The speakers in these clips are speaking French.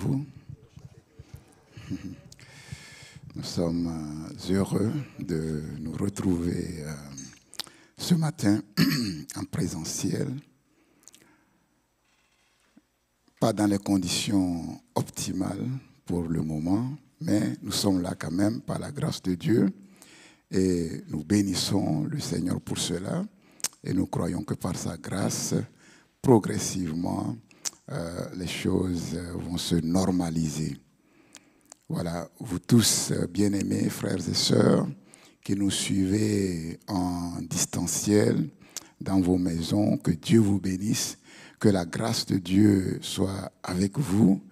allez-vous? Nous sommes heureux de nous retrouver ce matin en présentiel. Pas dans les conditions optimales pour le moment, mais nous sommes là quand même par la grâce de Dieu et nous bénissons le Seigneur pour cela et nous croyons que par sa grâce, progressivement, les choses vont se normaliser. Voilà, vous tous bien-aimés, frères et sœurs, qui nous suivez en distanciel dans vos maisons, que Dieu vous bénisse, que la grâce de Dieu soit avec vous,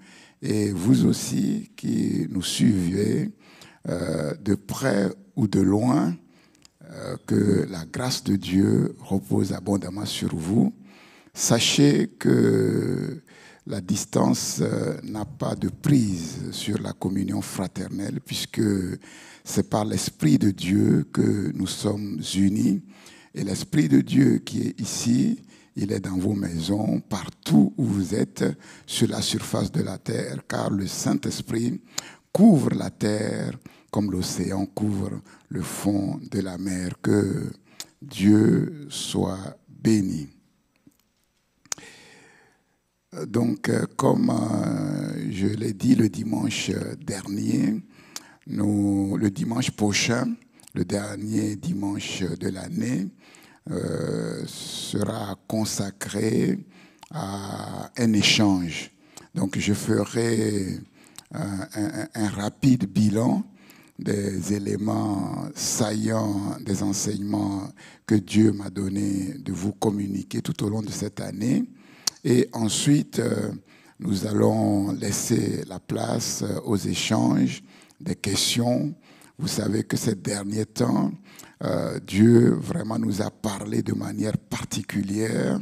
et vous aussi qui nous suivez de près ou de loin, que la grâce de Dieu repose abondamment sur vous. Sachez que la distance n'a pas de prise sur la communion fraternelle, puisque c'est par l'Esprit de Dieu que nous sommes unis. Et l'Esprit de Dieu qui est ici, il est dans vos maisons, partout où vous êtes, sur la surface de la terre, car le Saint-Esprit couvre la terre comme l'océan couvre le fond de la mer. Que Dieu soit béni. Donc, comme je l'ai dit le dimanche dernier, le dimanche prochain, le dernier dimanche de l'année, sera consacré à un échange. Donc, je ferai un rapide bilan des éléments saillants des enseignements que Dieu m'a donné de vous communiquer tout au long de cette année. Et ensuite, nous allons laisser la place aux échanges, des questions. Vous savez que ces derniers temps, Dieu vraiment nous a parlé de manière particulière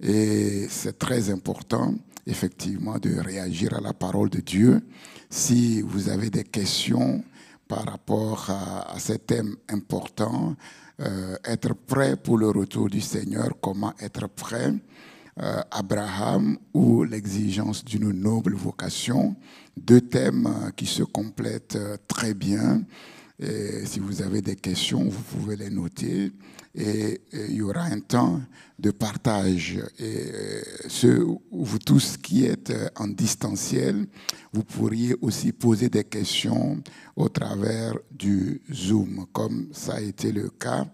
et c'est très important, effectivement, de réagir à la parole de Dieu. Si vous avez des questions par rapport à ces thèmes importants, être prêt pour le retour du Seigneur, comment être prêt, Abraham ou l'exigence d'une noble vocation, deux thèmes qui se complètent très bien. Et si vous avez des questions, vous pouvez les noter et il y aura un temps de partage. Et vous tous qui êtes en distanciel, vous pourriez aussi poser des questions au travers du Zoom, comme ça a été le cas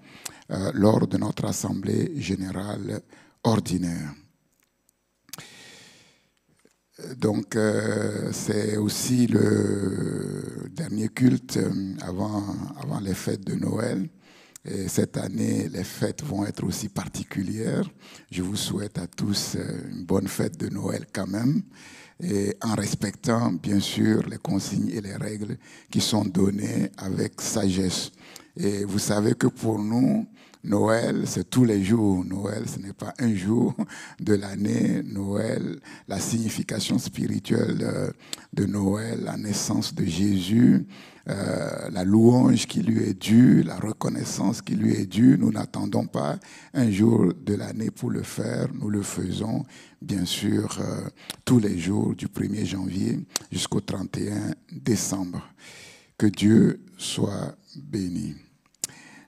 lors de notre Assemblée générale ordinaire. Donc, c'est aussi le dernier culte avant les fêtes de Noël. Et cette année, les fêtes vont être aussi particulières. Je vous souhaite à tous une bonne fête de Noël quand même, et en respectant, bien sûr, les consignes et les règles qui sont données avec sagesse. Et vous savez que pour nous, Noël, c'est tous les jours. Noël, ce n'est pas un jour de l'année. Noël, la signification spirituelle de Noël, la naissance de Jésus, la louange qui lui est due, la reconnaissance qui lui est due. Nous n'attendons pas un jour de l'année pour le faire. Nous le faisons, bien sûr, tous les jours du 1er janvier jusqu'au 31 décembre. Que Dieu soit béni.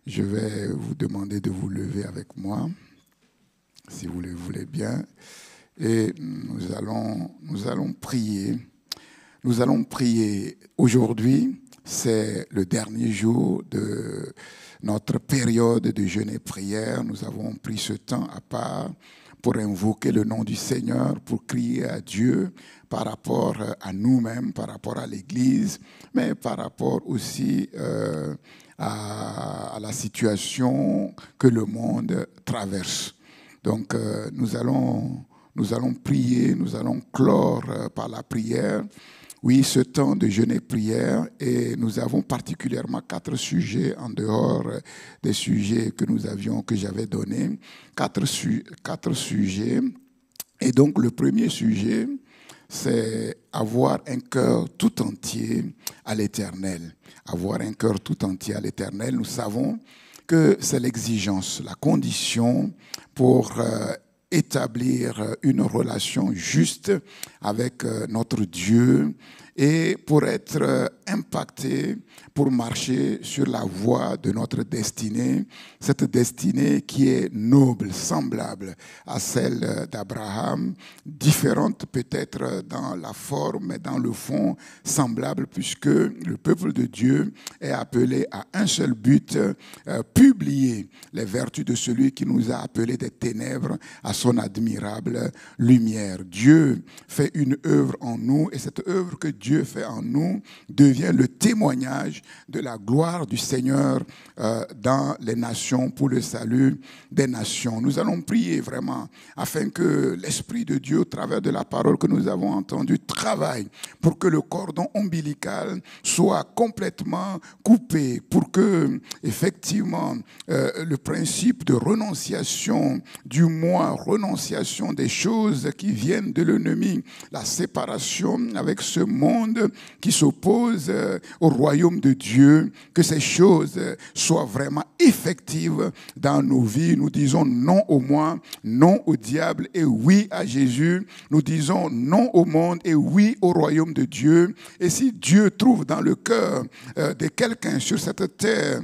Je vais vous demander de vous lever avec moi, si vous le voulez bien, et nous allons prier. Nous allons prier. Aujourd'hui, c'est le dernier jour de notre période de jeûne et prière. Nous avons pris ce temps à part pour invoquer le nom du Seigneur, pour crier à Dieu par rapport à nous-mêmes, par rapport à l'Église, mais par rapport aussi à la situation que le monde traverse. Donc, nous allons prier, nous allons clore par la prière. Oui, ce temps de jeûne et prière, et nous avons particulièrement 4 sujets en dehors des sujets que j'avais donnés. 4 sujets. Et donc, le premier sujet, c'est avoir un cœur tout entier à l'Éternel. Avoir un cœur tout entier à l'Éternel. Nous savons que c'est l'exigence, la condition pour établir une relation juste avec notre Dieu et pour être impacté, pour marcher sur la voie de notre destinée, cette destinée qui est noble, semblable à celle d'Abraham, différente peut-être dans la forme, mais dans le fond, semblable, puisque le peuple de Dieu est appelé à un seul but, publier les vertus de celui qui nous a appelés des ténèbres à son admirable lumière. Dieu fait une œuvre en nous, et cette œuvre que Dieu fait en nous devient le témoignage de la gloire du Seigneur dans les nations pour le salut des nations. Nous allons prier vraiment afin que l'Esprit de Dieu, au travers de la parole que nous avons entendue, travaille pour que le cordon ombilical soit complètement coupé, pour que effectivement le principe de renonciation du moi, renonciation des choses qui viennent de l'ennemi, la séparation avec ce monde qui s'oppose au royaume de Dieu, que ces choses soient vraiment effectives dans nos vies. Nous disons non au moi, non au diable et oui à Jésus. Nous disons non au monde et oui au royaume de Dieu. Et si Dieu trouve dans le cœur de quelqu'un sur cette terre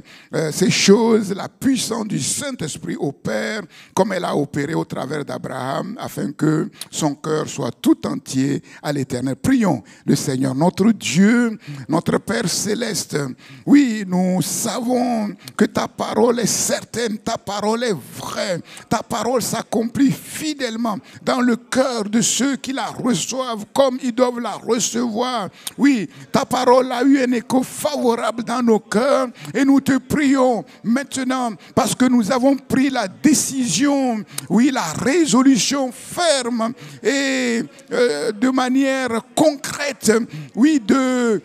ces choses, la puissance du Saint-Esprit opère comme elle a opéré au travers d'Abraham, afin que son cœur soit tout entier à l'Éternel. Prions le Seigneur, notre Dieu, notre Père céleste. Oui, nous savons que ta parole est certaine, ta parole est vraie, ta parole s'accomplit fidèlement dans le cœur de ceux qui la reçoivent comme ils doivent la recevoir. Oui, ta parole a eu un écho favorable dans nos cœurs et nous te prions maintenant parce que nous avons pris la décision, oui, la résolution ferme et de manière concrète, oui, de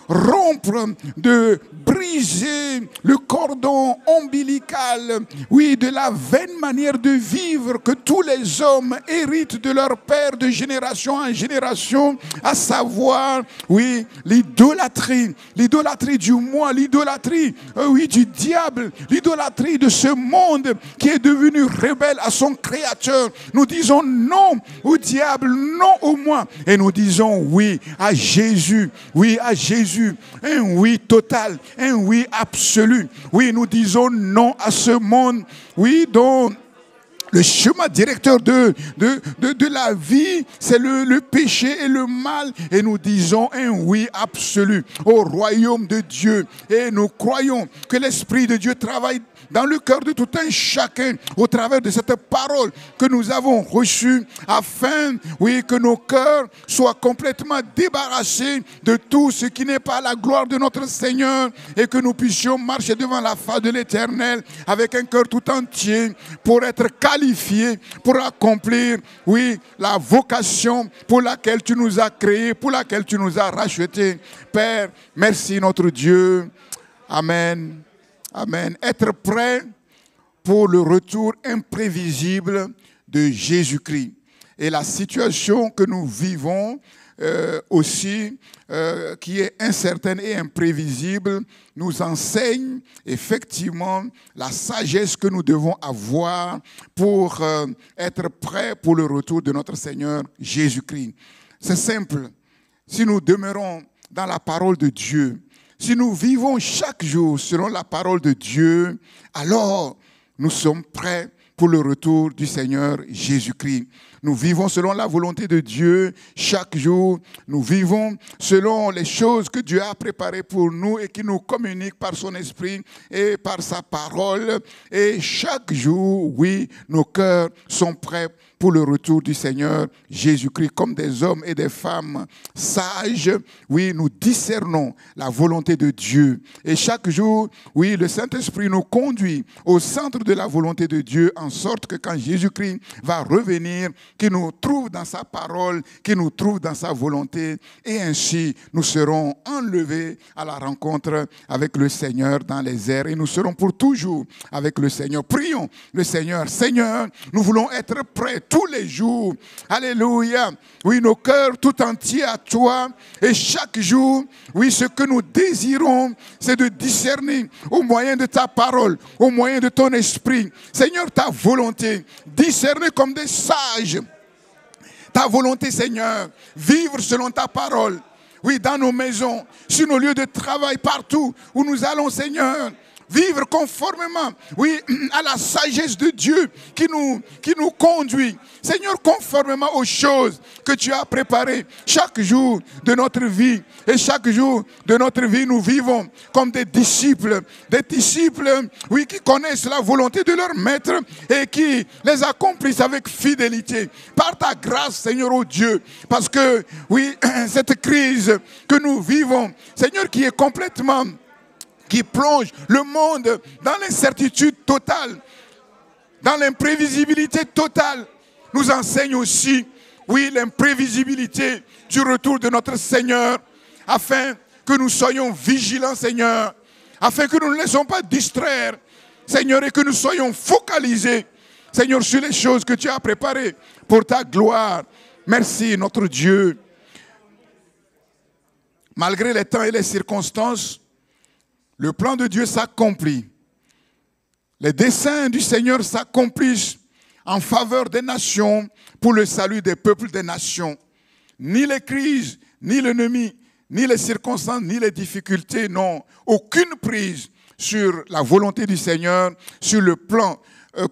rompre, de briser le cordon ombilical, oui, de la vaine manière de vivre que tous les hommes héritent de leur père de génération en génération, à savoir, oui, l'idolâtrie du moi, l'idolâtrie, oui, du diable, l'idolâtrie de ce monde qui est devenu rebelle à son créateur. Nous disons non au diable, non au moi, et nous disons oui à Jésus, un oui total, un oui absolu. Oui, nous disons non à ce monde, oui, dont le chemin directeur de la vie, c'est le péché et le mal. Et nous disons un oui absolu au royaume de Dieu. Et nous croyons que l'Esprit de Dieu travaille dans le cœur de tout un chacun au travers de cette parole que nous avons reçue, afin, oui, que nos cœurs soient complètement débarrassés de tout ce qui n'est pas la gloire de notre Seigneur, et que nous puissions marcher devant la face de l'Éternel avec un cœur tout entier pour être qualifiés pour accomplir, oui, la vocation pour laquelle tu nous as créés, pour laquelle tu nous as rachetés. Père, merci notre Dieu. Amen. Amen. Être prêt pour le retour imprévisible de Jésus-Christ. Et la situation que nous vivons aussi, qui est incertaine et imprévisible, nous enseigne effectivement la sagesse que nous devons avoir pour être prêts pour le retour de notre Seigneur Jésus-Christ. C'est simple. Si nous demeurons dans la parole de Dieu, si nous vivons chaque jour selon la parole de Dieu, alors nous sommes prêts pour le retour du Seigneur Jésus-Christ. Nous vivons selon la volonté de Dieu chaque jour. Nous vivons selon les choses que Dieu a préparées pour nous et qui nous communique par son esprit et par sa parole. Et chaque jour, oui, nos cœurs sont prêts pour le retour du Seigneur Jésus-Christ. Comme des hommes et des femmes sages, oui, nous discernons la volonté de Dieu. Et chaque jour, oui, le Saint-Esprit nous conduit au centre de la volonté de Dieu, en sorte que quand Jésus-Christ va revenir, qu'il nous trouve dans sa parole, qu'il nous trouve dans sa volonté, et ainsi nous serons enlevés à la rencontre avec le Seigneur dans les airs, et nous serons pour toujours avec le Seigneur. Prions le Seigneur. Seigneur, nous voulons être prêts tous les jours. Alléluia. Oui, nos cœurs tout entiers à toi. Et chaque jour, oui, ce que nous désirons, c'est de discerner au moyen de ta parole, au moyen de ton esprit. Seigneur, ta volonté, discerner comme des sages. Ta volonté, Seigneur, vivre selon ta parole. Oui, dans nos maisons, sur nos lieux de travail, partout où nous allons, Seigneur. Vivre conformément, oui, à la sagesse de Dieu qui nous conduit. Seigneur, conformément aux choses que tu as préparées chaque jour de notre vie. Et chaque jour de notre vie, nous vivons comme des disciples, oui, qui connaissent la volonté de leur maître et qui les accomplissent avec fidélité. Par ta grâce, Seigneur, oh Dieu, parce que, oui, cette crise que nous vivons, Seigneur, qui plonge le monde dans l'incertitude totale, dans l'imprévisibilité totale, nous enseigne aussi, oui, l'imprévisibilité du retour de notre Seigneur, afin que nous soyons vigilants, Seigneur, afin que nous ne laissons pas distraire, Seigneur, et que nous soyons focalisés, Seigneur, sur les choses que tu as préparées pour ta gloire. Merci, notre Dieu. Malgré les temps et les circonstances, le plan de Dieu s'accomplit. Les desseins du Seigneur s'accomplissent en faveur des nations pour le salut des peuples des nations. Ni les crises, ni l'ennemi, ni les circonstances, ni les difficultés n'ont aucune prise sur la volonté du Seigneur, sur le plan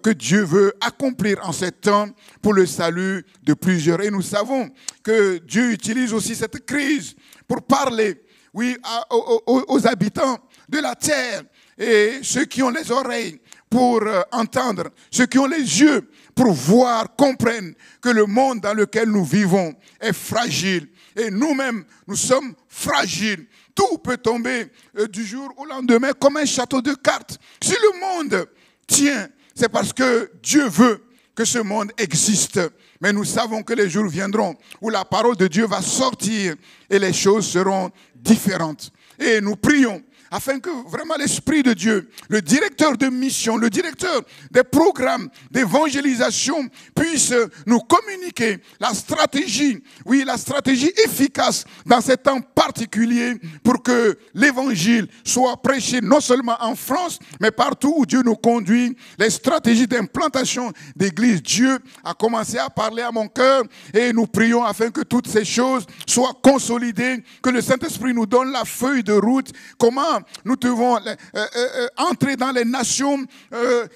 que Dieu veut accomplir en ces temps pour le salut de plusieurs. Et nous savons que Dieu utilise aussi cette crise pour parler, oui, aux habitants de la terre, et ceux qui ont les oreilles pour entendre, ceux qui ont les yeux pour voir, comprennent que le monde dans lequel nous vivons est fragile. Et nous-mêmes, nous sommes fragiles. Tout peut tomber du jour au lendemain comme un château de cartes. Si le monde tient, c'est parce que Dieu veut que ce monde existe. Mais nous savons que les jours viendront où la parole de Dieu va sortir et les choses seront différentes. Et nous prions afin que vraiment l'Esprit de Dieu, le directeur de mission, le directeur des programmes d'évangélisation puisse nous communiquer la stratégie, oui, la stratégie efficace dans ces temps particuliers pour que l'évangile soit prêché non seulement en France, mais partout où Dieu nous conduit, les stratégies d'implantation d'église. Dieu a commencé à parler à mon cœur et nous prions afin que toutes ces choses soient consolidées, que le Saint-Esprit nous donne la feuille de route, comment nous devons entrer dans les nations,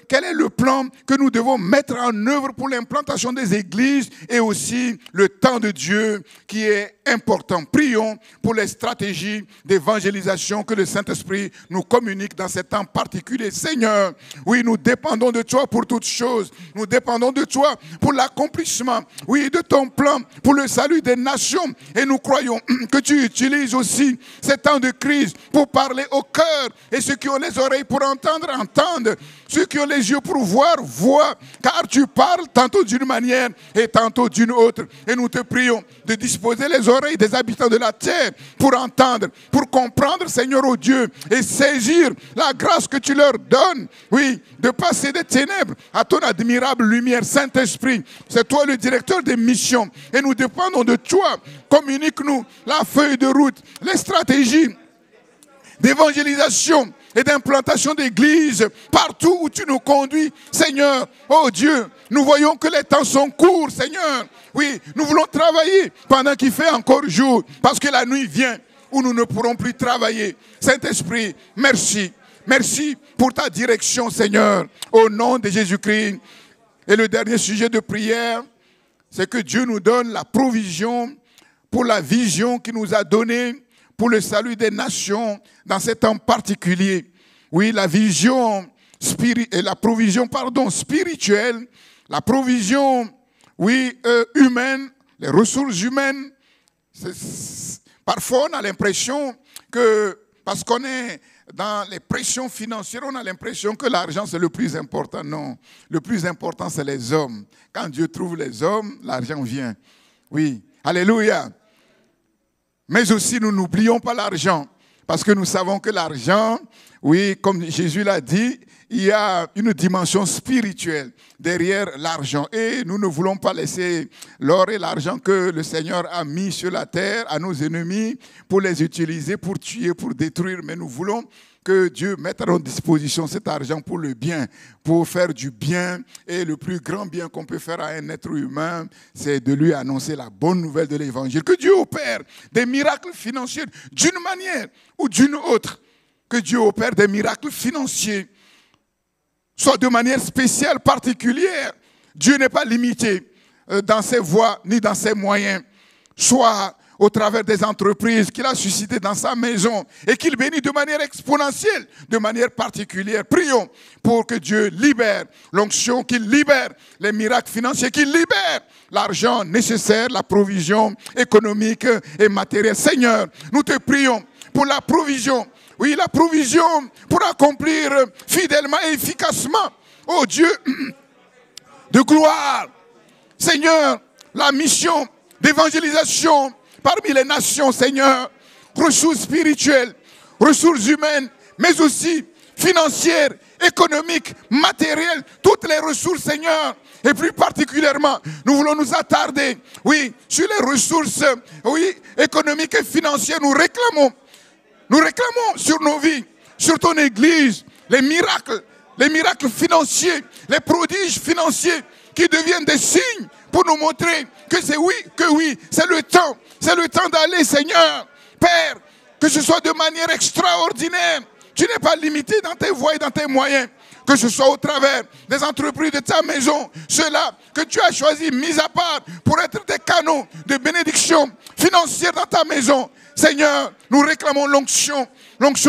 quel est le plan que nous devons mettre en œuvre pour l'implantation des églises et aussi le temps de Dieu qui est important. Prions pour les stratégies d'évangélisation que le Saint-Esprit nous communique dans ces temps particuliers. Seigneur, oui, nous dépendons de toi pour toutes choses. Nous dépendons de toi pour l'accomplissement, oui, de ton plan pour le salut des nations. Et nous croyons que tu utilises aussi ces temps de crise pour parler au cœur. Et ceux qui ont les oreilles pour entendre, entendent. Ceux qui ont les yeux pour voir, voient. Car tu parles tantôt d'une manière et tantôt d'une autre. Et nous te prions de disposer les oreilles des habitants de la terre pour entendre, pour comprendre, Seigneur, oh Dieu, et saisir la grâce que tu leur donnes, oui, de passer des ténèbres à ton admirable lumière. Saint-Esprit, c'est toi le directeur des missions et nous dépendons de toi. Communique-nous la feuille de route, les stratégies d'évangélisation et d'implantation d'église partout où tu nous conduis, Seigneur. Oh Dieu, nous voyons que les temps sont courts, Seigneur. Oui, nous voulons travailler pendant qu'il fait encore jour, parce que la nuit vient où nous ne pourrons plus travailler. Saint-Esprit, merci. Merci pour ta direction, Seigneur, au nom de Jésus-Christ. Et le dernier sujet de prière, c'est que Dieu nous donne la provision pour la vision qu'il nous a donnée pour le salut des nations dans ces temps particuliers. Oui, la vision et la provision, spirituelle, la provision, oui, humaine, les ressources humaines. Parfois, on a l'impression que, parce qu'on est dans les pressions financières, on a l'impression que l'argent, c'est le plus important. Non, le plus important, c'est les hommes. Quand Dieu trouve les hommes, l'argent vient. Oui, alléluia. Mais aussi, nous n'oublions pas l'argent, parce que nous savons que l'argent, Oui, comme Jésus l'a dit, il y a une dimension spirituelle derrière l'argent. Et nous ne voulons pas laisser l'or et l'argent que le Seigneur a mis sur la terre à nos ennemis pour les utiliser, pour tuer, pour détruire. Mais nous voulons que Dieu mette à notre disposition cet argent pour le bien, pour faire du bien. Et le plus grand bien qu'on peut faire à un être humain, c'est de lui annoncer la bonne nouvelle de l'évangile. Que Dieu opère des miracles financiers d'une manière ou d'une autre. Que Dieu opère des miracles financiers, soit de manière spéciale, particulière. Dieu n'est pas limité dans ses voies ni dans ses moyens, soit au travers des entreprises qu'il a suscitées dans sa maison et qu'il bénit de manière exponentielle, de manière particulière. Prions pour que Dieu libère l'onction, qu'il libère les miracles financiers, qu'il libère l'argent nécessaire, la provision économique et matérielle. Seigneur, nous te prions pour la provision. Oui, la provision pour accomplir fidèlement et efficacement, oh Dieu de gloire, Seigneur, la mission d'évangélisation parmi les nations, Seigneur, ressources spirituelles, ressources humaines, mais aussi financières, économiques, matérielles, toutes les ressources, Seigneur, et plus particulièrement, nous voulons nous attarder, oui, sur les ressources, oui, économiques et financières. Nous réclamons sur nos vies, sur ton Église, les miracles financiers, les prodiges financiers qui deviennent des signes pour nous montrer que c'est oui, c'est le temps d'aller, Seigneur. Père, que ce soit de manière extraordinaire, tu n'es pas limité dans tes voies et dans tes moyens, que ce soit au travers des entreprises de ta maison, ceux-là que tu as choisis, mis à part, pour être des canaux de bénédiction financière dans ta maison. Seigneur, nous réclamons l'onction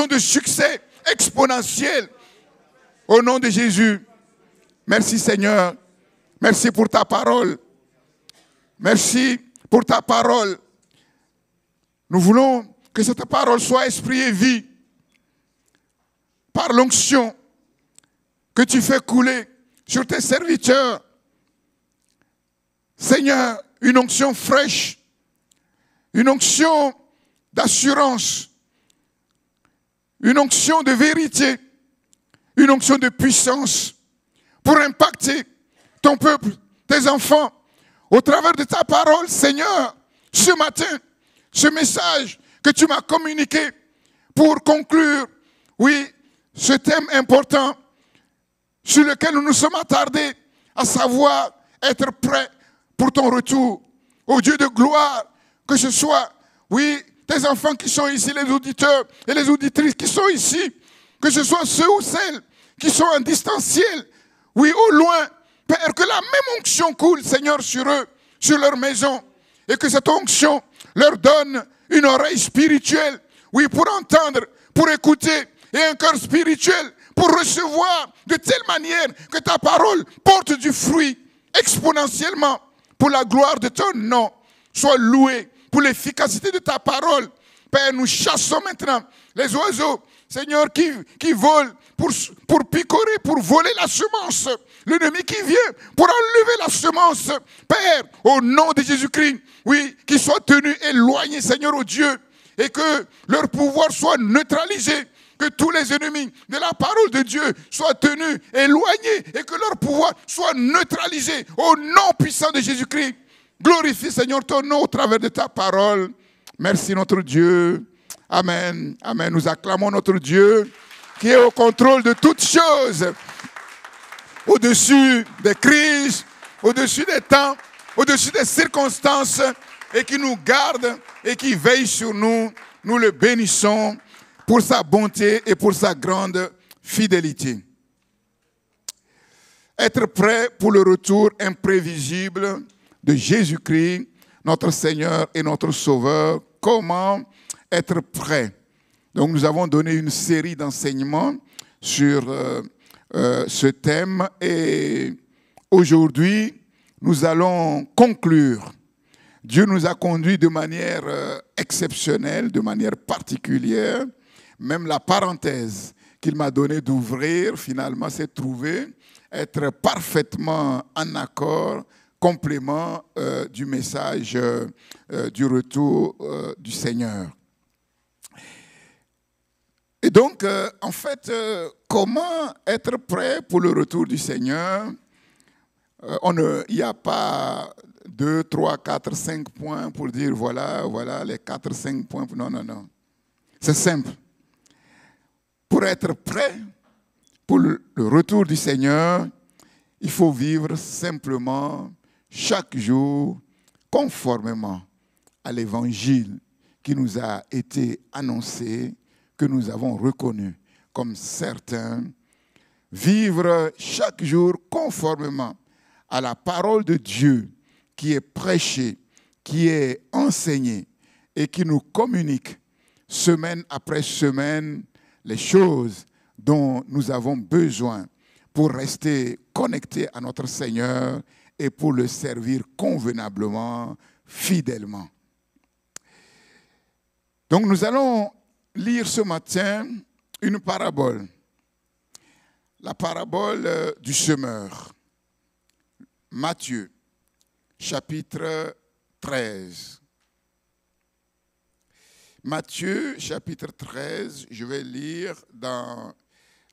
de succès exponentiel. Au nom de Jésus, merci Seigneur. Merci pour ta parole. Merci pour ta parole. Nous voulons que cette parole soit esprit et vie. Par l'onction que tu fais couler sur tes serviteurs. Seigneur, une onction fraîche, une onction d'assurance, une onction de vérité, une onction de puissance pour impacter ton peuple, tes enfants, au travers de ta parole, Seigneur. Ce matin, ce message que tu m'as communiqué pour conclure, oui, ce thème important sur lequel nous nous sommes attardés, à savoir être prêts pour ton retour. Ô Dieu de gloire, que ce soit, oui, tes enfants qui sont ici, les auditeurs et les auditrices qui sont ici, que ce soit ceux ou celles qui sont en distanciel, oui, au loin, Père, que la même onction coule, Seigneur, sur eux, sur leur maison, et que cette onction leur donne une oreille spirituelle, oui, pour entendre, pour écouter, et un cœur spirituel pour recevoir de telle manière que ta parole porte du fruit exponentiellement pour la gloire de ton nom. Sois loué pour l'efficacité de ta parole. Père, nous chassons maintenant les oiseaux, Seigneur, qui volent pour picorer, pour voler la semence. L'ennemi qui vient pour enlever la semence. Père, au nom de Jésus-Christ, oui, qu'ils soient tenus éloignés, Seigneur, au Dieu, et que leur pouvoir soit neutralisé. Que tous les ennemis de la parole de Dieu soient tenus éloignés et que leur pouvoir soit neutralisé au nom puissant de Jésus-Christ. Glorifie, Seigneur, ton nom au travers de ta parole. Merci, notre Dieu. Amen. Amen. Nous acclamons notre Dieu qui est au contrôle de toutes choses, au-dessus des crises, au-dessus des temps, au-dessus des circonstances, et qui nous garde et qui veille sur nous. Nous le bénissons pour sa bonté et pour sa grande fidélité. Être prêt pour le retour imprévisible de Jésus-Christ, notre Seigneur et notre Sauveur. Comment être prêt? Donc nous avons donné une série d'enseignements sur ce thème et aujourd'hui nous allons conclure. Dieu nous a conduits de manière exceptionnelle, de manière particulière. Même la parenthèse qu'il m'a donnée d'ouvrir, finalement, s'est trouvée être parfaitement en accord, complément du message du retour du Seigneur. Et donc, en fait, comment être prêt pour le retour du Seigneur? Il n'y a pas 2, 3, 4, 5 points pour dire voilà les 4, 5 points. Non, non, non. C'est simple. Pour être prêt pour le retour du Seigneur, il faut vivre simplement chaque jour conformément à l'évangile qui nous a été annoncé, que nous avons reconnu comme certain. Vivre chaque jour conformément à la parole de Dieu qui est prêchée, qui est enseignée et qui nous communique semaine après semaine les choses dont nous avons besoin pour rester connectés à notre Seigneur et pour le servir convenablement, fidèlement. Donc nous allons lire ce matin une parabole, la parabole du semeur. Matthieu, chapitre 13. Matthieu, chapitre 13, je vais lire dans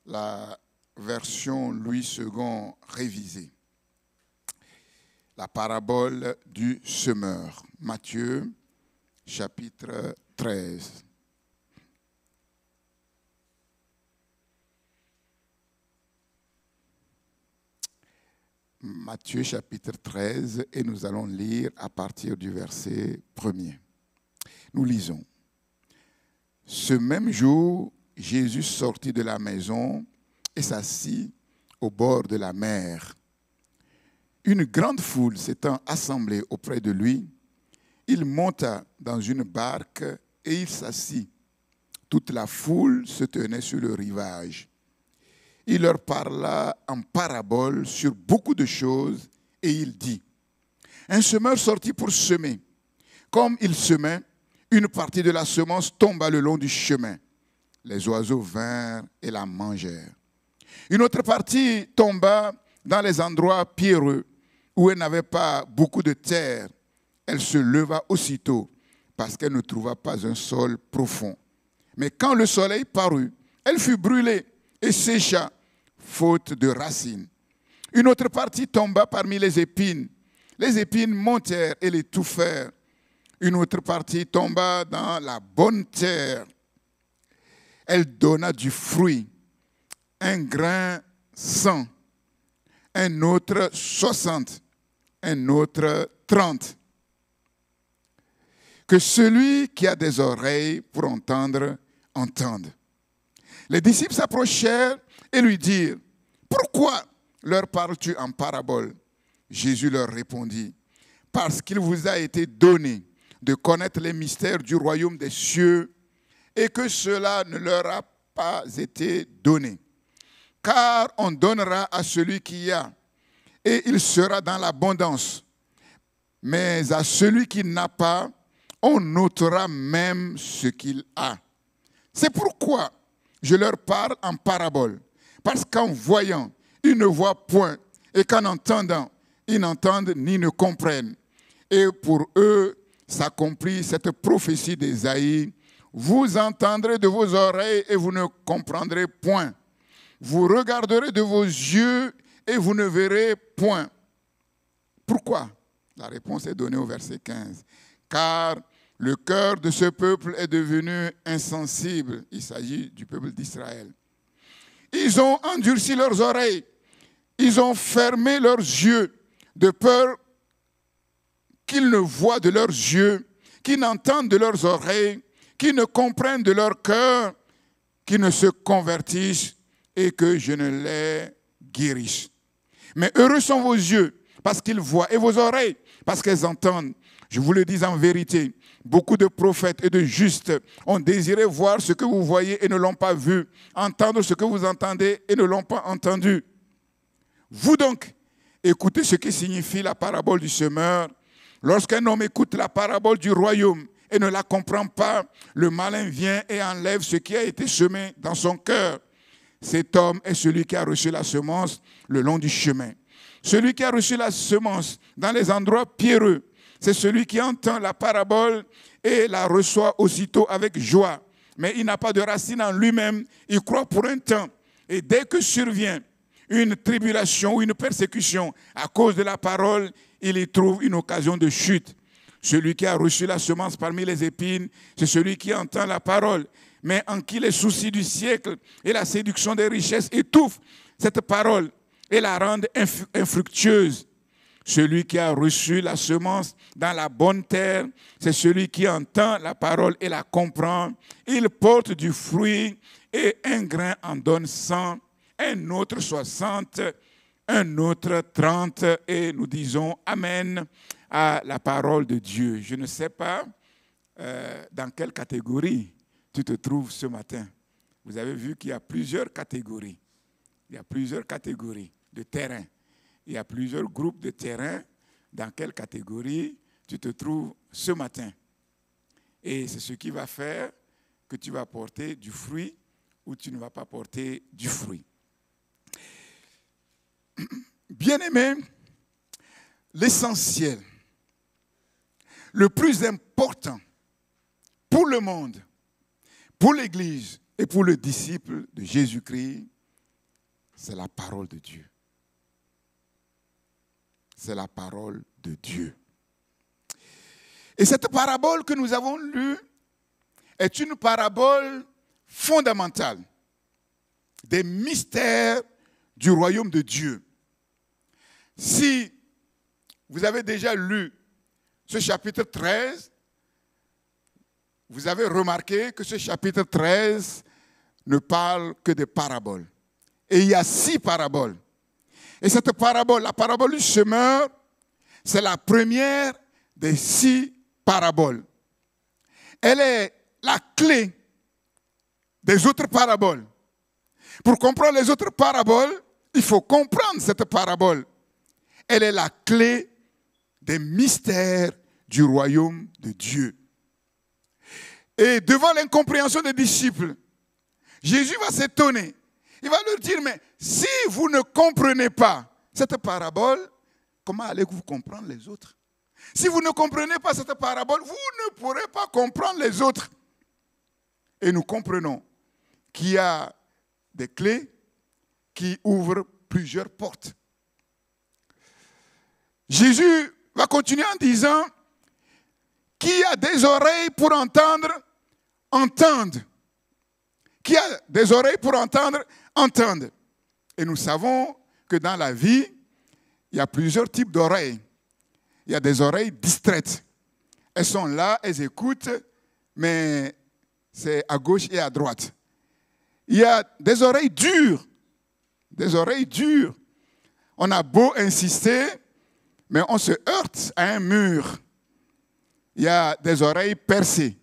la version Louis II révisée. La parabole du semeur. Matthieu, chapitre 13. Matthieu chapitre 13 et nous allons lire à partir du verset 1er. Nous lisons. Ce même jour, Jésus sortit de la maison et s'assit au bord de la mer. Une grande foule s'étant assemblée auprès de lui, il monta dans une barque et il s'assit. Toute la foule se tenait sur le rivage. Il leur parla en parabole sur beaucoup de choses et il dit, un semeur sortit pour semer. Comme il semait, une partie de la semence tomba le long du chemin. Les oiseaux vinrent et la mangèrent. Une autre partie tomba dans les endroits pierreux où elle n'avait pas beaucoup de terre. Elle se leva aussitôt parce qu'elle ne trouva pas un sol profond. Mais quand le soleil parut, elle fut brûlée et sécha, faute de racines. Une autre partie tomba parmi les épines. Les épines montèrent et l'étouffèrent. Une autre partie tomba dans la bonne terre. Elle donna du fruit, un grain 100, un autre 60, un autre 30. Que celui qui a des oreilles pour entendre, entende. Les disciples s'approchèrent et lui dirent, pourquoi leur parles-tu en parabole? Jésus leur répondit, parce qu'il vous a été donné de connaître les mystères du royaume des cieux et que cela ne leur a pas été donné. Car on donnera à celui qui a et il sera dans l'abondance. Mais à celui qui n'a pas, on ôtera même ce qu'il a. C'est pourquoi je leur parle en parabole. Parce qu'en voyant, ils ne voient point, et qu'en entendant, ils n'entendent ni ne comprennent. Et pour eux, s'accomplit cette prophétie d'Ésaïe. Vous entendrez de vos oreilles et vous ne comprendrez point. Vous regarderez de vos yeux et vous ne verrez point. Pourquoi? La réponse est donnée au verset 15. Car le cœur de ce peuple est devenu insensible. Il s'agit du peuple d'Israël. Ils ont endurci leurs oreilles. Ils ont fermé leurs yeux de peur qu'ils ne voient de leurs yeux, qu'ils n'entendent de leurs oreilles, qu'ils ne comprennent de leur cœur, qu'ils ne se convertissent et que je ne les guérisse. Mais heureux sont vos yeux parce qu'ils voient et vos oreilles parce qu'elles entendent. Je vous le dis en vérité, beaucoup de prophètes et de justes ont désiré voir ce que vous voyez et ne l'ont pas vu, entendre ce que vous entendez et ne l'ont pas entendu. Vous donc, écoutez ce qui signifie la parabole du semeur. Lorsqu'un homme écoute la parabole du royaume et ne la comprend pas, le malin vient et enlève ce qui a été semé dans son cœur. Cet homme est celui qui a reçu la semence le long du chemin. Celui qui a reçu la semence dans les endroits pierreux, c'est celui qui entend la parabole et la reçoit aussitôt avec joie. mais il n'a pas de racine en lui-même. Il croit pour un temps. Et dès que survient une tribulation ou une persécution à cause de la parole, il y trouve une occasion de chute. Celui qui a reçu la semence parmi les épines, c'est celui qui entend la parole, mais en qui les soucis du siècle et la séduction des richesses étouffent cette parole et la rendent infructueuse. Celui qui a reçu la semence dans la bonne terre, c'est celui qui entend la parole et la comprend. Il porte du fruit et un grain en donne 100, un autre 60, un autre 30. Et nous disons Amen à la parole de Dieu. Je ne sais pas dans quelle catégorie tu te trouves ce matin. Vous avez vu qu'il y a plusieurs catégories. Il y a plusieurs catégories de terrain. Il y a plusieurs groupes de terrain. Dans quelle catégorie tu te trouves ce matin? Et c'est ce qui va faire que tu vas porter du fruit ou tu ne vas pas porter du fruit. Bien-aimé, l'essentiel, le plus important pour le monde, pour l'Église et pour le disciple de Jésus-Christ, c'est la parole de Dieu. C'est la parole de Dieu. Et cette parabole que nous avons lue est une parabole fondamentale des mystères du royaume de Dieu. Si vous avez déjà lu ce chapitre 13, vous avez remarqué que ce chapitre 13 ne parle que de paraboles. Et il y a 6 paraboles. Et cette parabole, la parabole du semeur, c'est la première des 6 paraboles. Elle est la clé des autres paraboles. Pour comprendre les autres paraboles, il faut comprendre cette parabole. Elle est la clé des mystères du royaume de Dieu. Et devant l'incompréhension des disciples, Jésus va s'étonner. Il va leur dire, mais si vous ne comprenez pas cette parabole, comment allez-vous comprendre les autres? Si vous ne comprenez pas cette parabole, vous ne pourrez pas comprendre les autres. Et nous comprenons qu'il y a des clés qui ouvrent plusieurs portes. Jésus va continuer en disant, qui a des oreilles pour entendre, entende. Qui a des oreilles pour entendre, entende. Et nous savons que dans la vie, il y a plusieurs types d'oreilles. Il y a des oreilles distraites. Elles sont là, elles écoutent, mais c'est à gauche et à droite. Il y a des oreilles dures. Des oreilles dures. On a beau insister, mais on se heurte à un mur. Il y a des oreilles percées.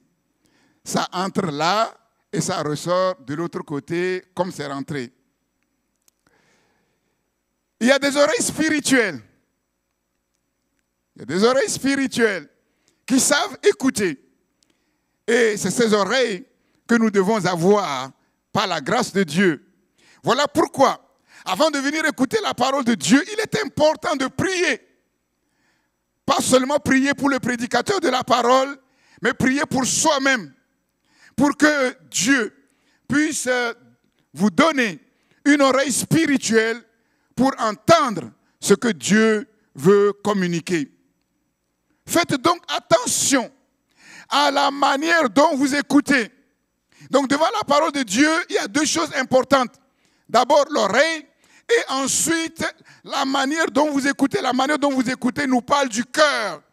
Ça entre là et ça ressort de l'autre côté comme c'est rentré. Il y a des oreilles spirituelles. Il y a des oreilles spirituelles qui savent écouter. Et c'est ces oreilles que nous devons avoir par la grâce de Dieu. Voilà pourquoi, avant de venir écouter la parole de Dieu, il est important de prier. Pas seulement prier pour le prédicateur de la parole, mais prier pour soi-même. Pour que Dieu puisse vous donner une oreille spirituelle pour entendre ce que Dieu veut communiquer. Faites donc attention à la manière dont vous écoutez. Donc devant la parole de Dieu, il y a 2 choses importantes. D'abord l'oreille et ensuite la manière dont vous écoutez. La manière dont vous écoutez nous parle du cœur.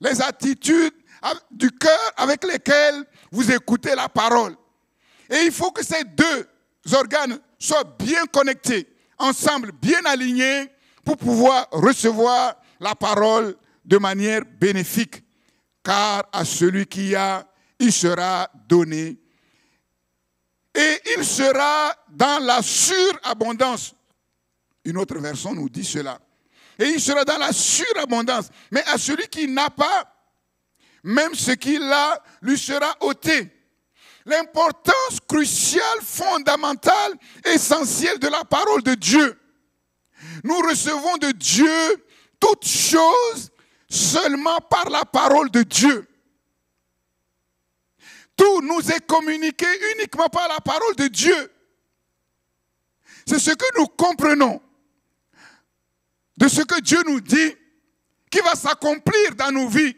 Les attitudes du cœur avec lesquelles vous écoutez la parole. Et il faut que ces 2 organes soient bien connectés, ensemble, bien alignés, pour pouvoir recevoir la parole de manière bénéfique. Car à celui qui a, il sera donné. Et il sera dans la surabondance. Une autre version nous dit cela. Et il sera dans la surabondance. Mais à celui qui n'a pas, même ce qu'il a lui sera ôté. L'importance cruciale, fondamentale, essentielle de la parole de Dieu. Nous recevons de Dieu toutes choses seulement par la parole de Dieu. tout nous est communiqué uniquement par la parole de Dieu. C'est ce que nous comprenons de ce que Dieu nous dit qui va s'accomplir dans nos vies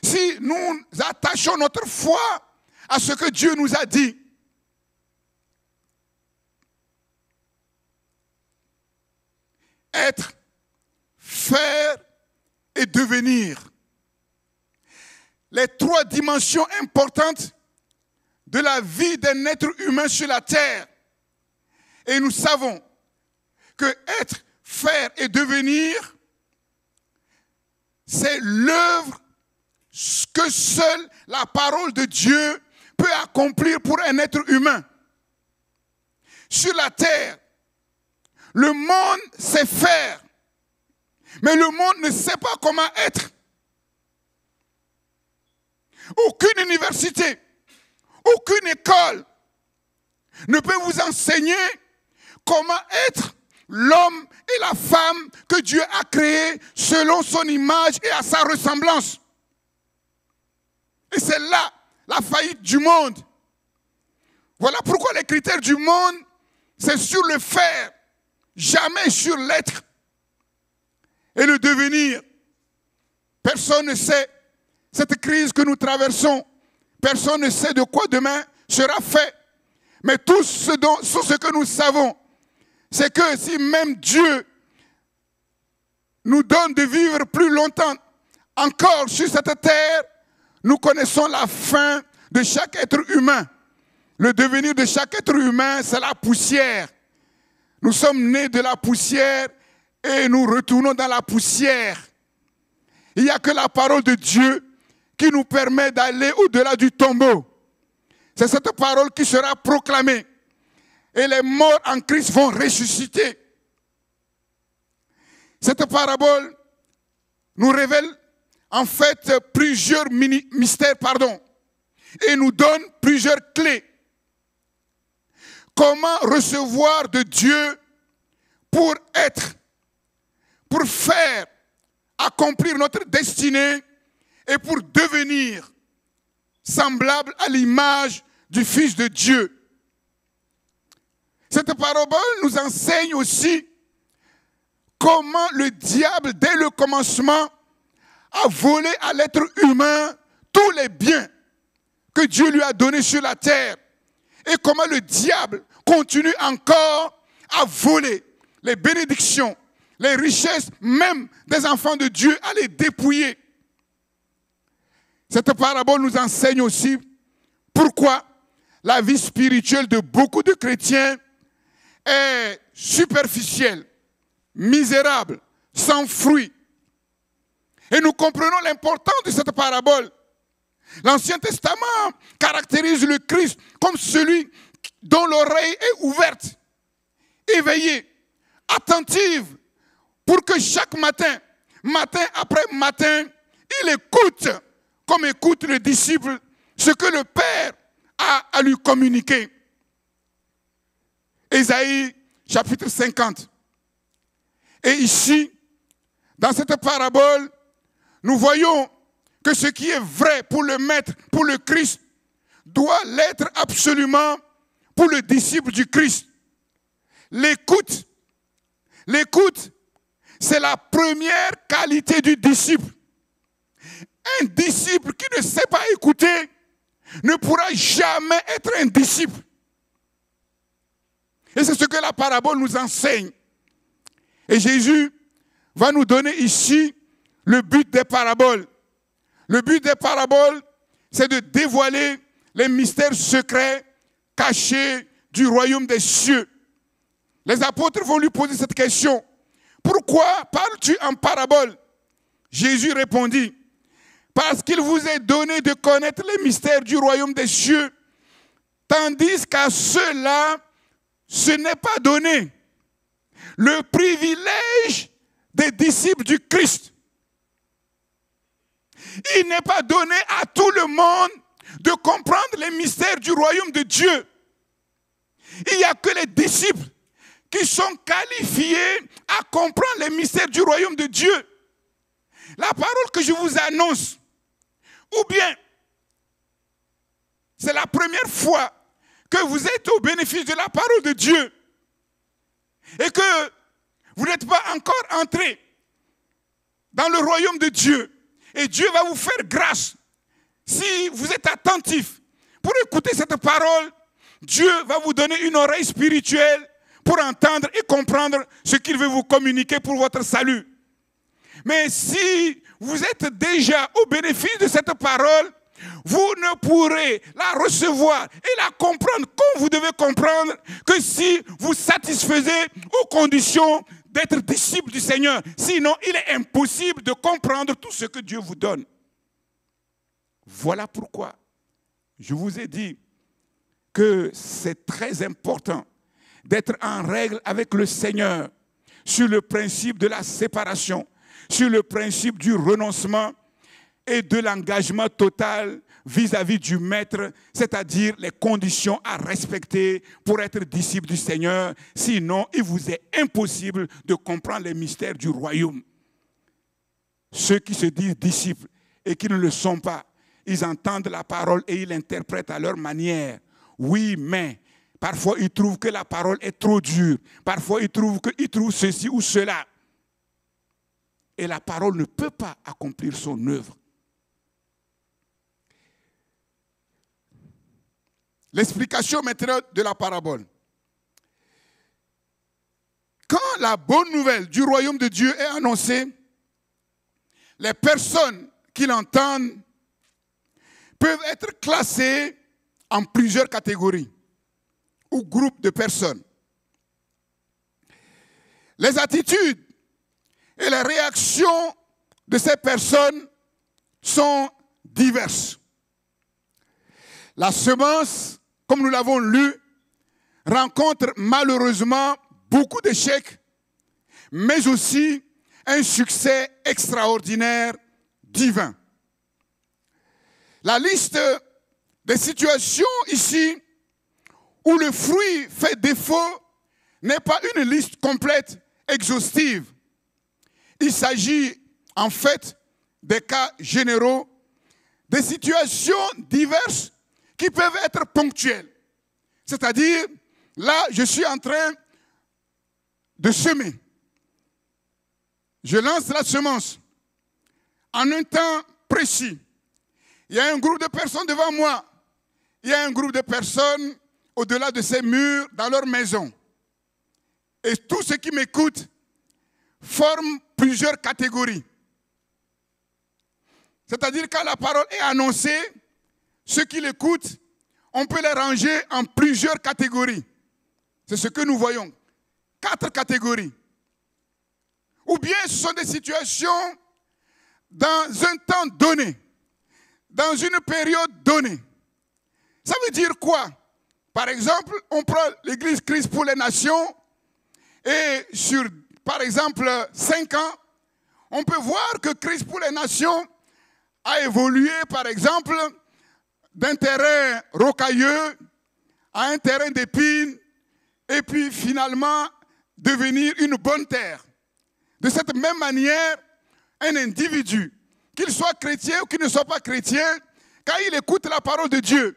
si nous attachons notre foi à ce que Dieu nous a dit. Être, faire et devenir. Les trois dimensions importantes de la vie d'un être humain sur la terre. Et nous savons que être, faire et devenir, c'est l'œuvre que seule la parole de Dieu peut accomplir pour un être humain. Sur la terre, le monde sait faire, mais le monde ne sait pas comment être. Aucune université, aucune école ne peut vous enseigner comment être l'homme et la femme que Dieu a créés selon son image et à sa ressemblance. Et c'est là la faillite du monde. Voilà pourquoi les critères du monde, c'est sur le faire, jamais sur l'être et le devenir. Personne ne sait cette crise que nous traversons. Personne ne sait de quoi demain sera fait. Mais tout ce que nous savons, c'est que si même Dieu nous donne de vivre plus longtemps encore sur cette terre, nous connaissons la fin de chaque être humain. Le devenir de chaque être humain, c'est la poussière. Nous sommes nés de la poussière et nous retournons dans la poussière. Il n'y a que la parole de Dieu qui nous permet d'aller au-delà du tombeau. C'est cette parole qui sera proclamée. Et les morts en Christ vont ressusciter. Cette parabole nous révèle en fait plusieurs mystères, et nous donne plusieurs clés. Comment recevoir de Dieu pour être, pour faire, accomplir notre destinée et pour devenir semblable à l'image du Fils de Dieu. Cette parabole nous enseigne aussi comment le diable, dès le commencement, a volé à l'être humain tous les biens que Dieu lui a donnés sur la terre. Et comment le diable continue encore à voler les bénédictions, les richesses, même des enfants de Dieu, à les dépouiller. Cette parabole nous enseigne aussi pourquoi la vie spirituelle de beaucoup de chrétiens est superficielle, misérable, sans fruit. Et nous comprenons l'importance de cette parabole. L'Ancien Testament caractérise le Christ comme celui dont l'oreille est ouverte, éveillée, attentive, pour que chaque matin, matin après matin, il écoute, comme écoute le disciple, ce que le Père a à lui communiquer. Ésaïe, chapitre 50. Et ici, dans cette parabole, nous voyons que ce qui est vrai pour le Maître, pour le Christ, doit l'être absolument pour le disciple du Christ. L'écoute, c'est la première qualité du disciple. Un disciple qui ne sait pas écouter ne pourra jamais être un disciple. Et c'est ce que la parabole nous enseigne. Et Jésus va nous donner ici le but des paraboles. Le but des paraboles, c'est de dévoiler les mystères secrets cachés du royaume des cieux. Les apôtres vont lui poser cette question. Pourquoi parles-tu en parabole? Jésus répondit, parce qu'il vous est donné de connaître les mystères du royaume des cieux, tandis qu'à ceux-là, ce n'est pas donné. Le privilège des disciples du Christ. Il n'est pas donné à tout le monde de comprendre les mystères du royaume de Dieu. Il n'y a que les disciples qui sont qualifiés à comprendre les mystères du royaume de Dieu. La parole que je vous annonce, ou bien c'est la première fois que vous êtes au bénéfice de la parole de Dieu et que vous n'êtes pas encore entré dans le royaume de Dieu. Et Dieu va vous faire grâce. Si vous êtes attentif pour écouter cette parole, Dieu va vous donner une oreille spirituelle pour entendre et comprendre ce qu'il veut vous communiquer pour votre salut. Mais si vous êtes déjà au bénéfice de cette parole, vous ne pourrez la recevoir et la comprendre comme vous devez comprendre que si vous satisfaisez aux conditions d'être disciple du Seigneur. Sinon, il est impossible de comprendre tout ce que Dieu vous donne. Voilà pourquoi je vous ai dit que c'est très important d'être en règle avec le Seigneur sur le principe de la séparation, sur le principe du renoncement et de l'engagement total vis-à-vis du Maître, c'est-à-dire les conditions à respecter pour être disciple du Seigneur. Sinon, il vous est impossible de comprendre les mystères du royaume. Ceux qui se disent disciples et qui ne le sont pas, ils entendent la parole et ils l'interprètent à leur manière. Oui, mais parfois ils trouvent que la parole est trop dure. Parfois ils trouvent ceci ou cela. Et la parole ne peut pas accomplir son œuvre. L'explication maintenant de la parabole. Quand la bonne nouvelle du royaume de Dieu est annoncée, les personnes qui l'entendent peuvent être classées en plusieurs catégories ou groupes de personnes. Les attitudes et les réactions de ces personnes sont diverses. La semence, comme nous l'avons lu, rencontre malheureusement beaucoup d'échecs, mais aussi un succès extraordinaire, divin. La liste des situations ici où le fruit fait défaut n'est pas une liste complète, exhaustive. Il s'agit en fait des cas généraux, des situations diverses qui peuvent être ponctuelles. C'est-à-dire, là, je suis en train de semer. Je lance la semence en un temps précis. Il y a un groupe de personnes devant moi. Il y a un groupe de personnes au-delà de ces murs, dans leur maison. Et tous ceux qui m'écoutent forment plusieurs catégories. C'est-à-dire, quand la parole est annoncée, ceux qui l'écoutent, on peut les ranger en plusieurs catégories. C'est ce que nous voyons. 4 catégories. Ou bien ce sont des situations dans un temps donné, dans une période donnée. Ça veut dire quoi? Par exemple, on prend l'église Christ pour les nations et sur, par exemple, 5 ans, on peut voir que Christ pour les nations a évolué, par exemple, d'un terrain rocailleux à un terrain d'épines et puis finalement devenir une bonne terre. De cette même manière, un individu, qu'il soit chrétien ou qu'il ne soit pas chrétien, quand il écoute la parole de Dieu,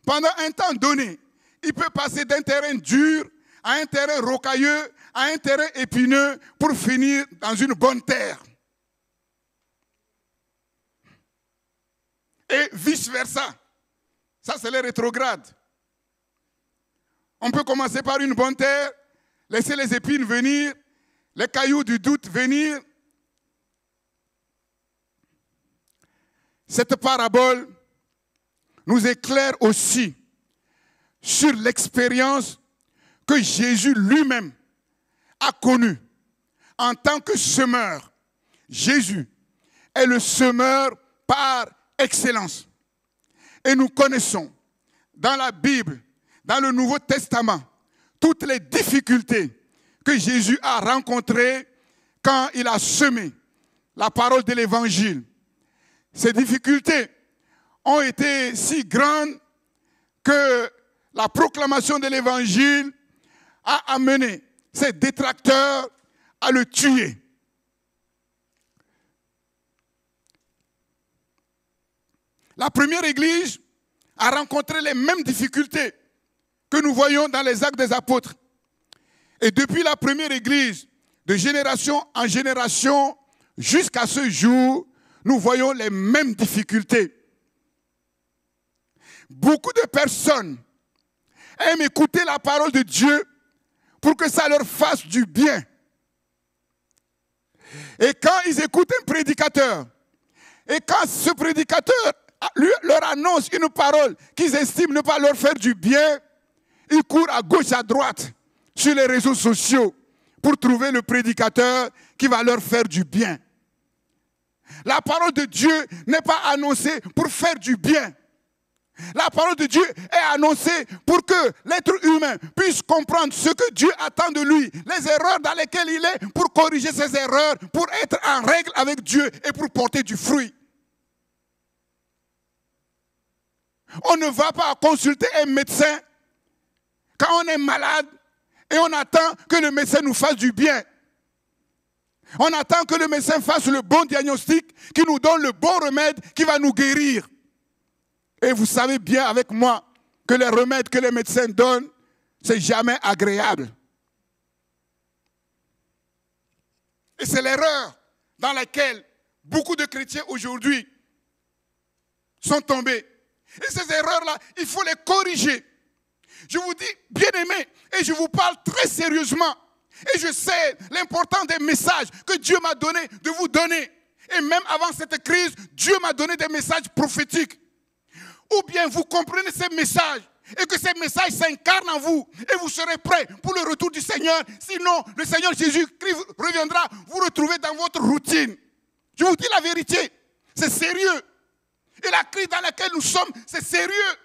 pendant un temps donné, il peut passer d'un terrain dur à un terrain rocailleux, à un terrain épineux pour finir dans une bonne terre. Et vice-versa. Ça, c'est les rétrogrades. On peut commencer par une bonne terre, laisser les épines venir, les cailloux du doute venir. Cette parabole nous éclaire aussi sur l'expérience que Jésus lui-même a connue en tant que semeur. Jésus est le semeur par excellence. Et nous connaissons dans la Bible, dans le Nouveau Testament, toutes les difficultés que Jésus a rencontrées quand il a semé la parole de l'Évangile. Ces difficultés ont été si grandes que la proclamation de l'Évangile a amené ses détracteurs à le tuer. La première église a rencontré les mêmes difficultés que nous voyons dans les Actes des Apôtres. Et depuis la première église, de génération en génération, jusqu'à ce jour, nous voyons les mêmes difficultés. Beaucoup de personnes aiment écouter la parole de Dieu pour que ça leur fasse du bien. Et quand ils écoutent un prédicateur, et quand ce prédicateur leur annonce une parole qu'ils estiment ne pas leur faire du bien, ils courent à gauche, à droite, sur les réseaux sociaux, pour trouver le prédicateur qui va leur faire du bien. La parole de Dieu n'est pas annoncée pour faire du bien. La parole de Dieu est annoncée pour que l'être humain puisse comprendre ce que Dieu attend de lui, les erreurs dans lesquelles il est, pour corriger ses erreurs, pour être en règle avec Dieu et pour porter du fruit. On ne va pas consulter un médecin quand on est malade et on attend que le médecin nous fasse du bien. On attend que le médecin fasse le bon diagnostic, qui nous donne le bon remède qui va nous guérir. Et vous savez bien avec moi que les remèdes que les médecins donnent, c'est jamais agréable. Et c'est l'erreur dans laquelle beaucoup de chrétiens aujourd'hui sont tombés. Et ces erreurs-là, il faut les corriger. Je vous dis, bien-aimés, et je vous parle très sérieusement. Et je sais l'importance des messages que Dieu m'a donné de vous donner. Et même avant cette crise, Dieu m'a donné des messages prophétiques. Ou bien vous comprenez ces messages et que ces messages s'incarnent en vous et vous serez prêts pour le retour du Seigneur. Sinon, le Seigneur Jésus-Christ reviendra vous retrouver dans votre routine. Je vous dis la vérité, c'est sérieux. Et la crise dans laquelle nous sommes, c'est sérieux.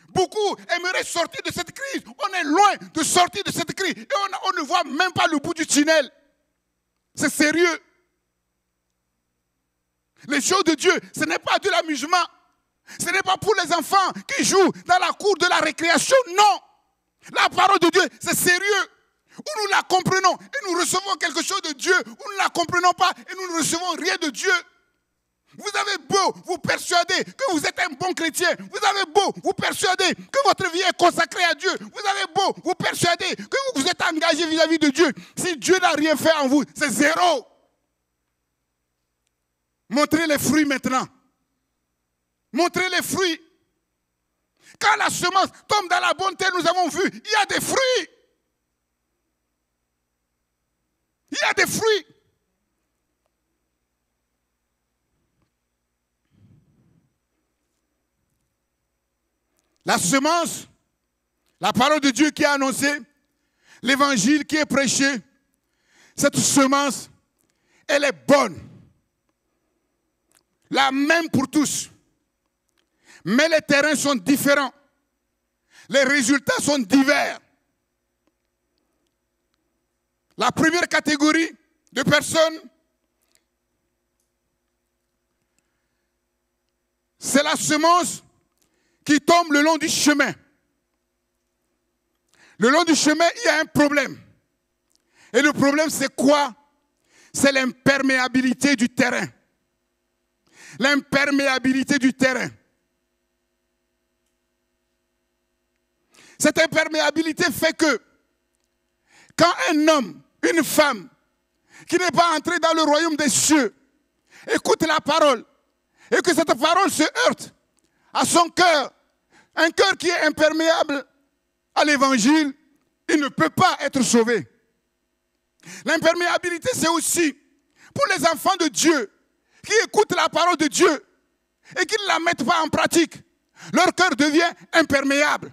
Beaucoup aimeraient sortir de cette crise. On est loin de sortir de cette crise. Et on ne voit même pas le bout du tunnel. C'est sérieux. Les choses de Dieu, ce n'est pas de l'amusement. Ce n'est pas pour les enfants qui jouent dans la cour de la récréation. Non. La parole de Dieu, c'est sérieux. Ou nous la comprenons et nous recevons quelque chose de Dieu, ou nous ne la comprenons pas et nous ne recevons rien de Dieu. Vous avez beau vous persuader que vous êtes un bon chrétien. Vous avez beau vous persuader que votre vie est consacrée à Dieu. Vous avez beau vous persuader que vous êtes engagé vis-à-vis de Dieu. Si Dieu n'a rien fait en vous, c'est zéro. Montrez les fruits maintenant. Montrez les fruits. Quand la semence tombe dans la bonne terre, nous avons vu, il y a des fruits. Il y a des fruits. La semence, la parole de Dieu qui est annoncée, l'évangile qui est prêché, cette semence, elle est bonne. La même pour tous. Mais les terrains sont différents. Les résultats sont divers. La première catégorie de personnes, c'est la semence qui tombe le long du chemin. Le long du chemin, il y a un problème. Et le problème, c'est quoi? C'est l'imperméabilité du terrain. L'imperméabilité du terrain. Cette imperméabilité fait que quand un homme, une femme, qui n'est pas entré dans le royaume des cieux, écoute la parole, et que cette parole se heurte à son cœur, un cœur qui est imperméable à l'évangile, il ne peut pas être sauvé. L'imperméabilité, c'est aussi pour les enfants de Dieu qui écoutent la parole de Dieu et qui ne la mettent pas en pratique. Leur cœur devient imperméable.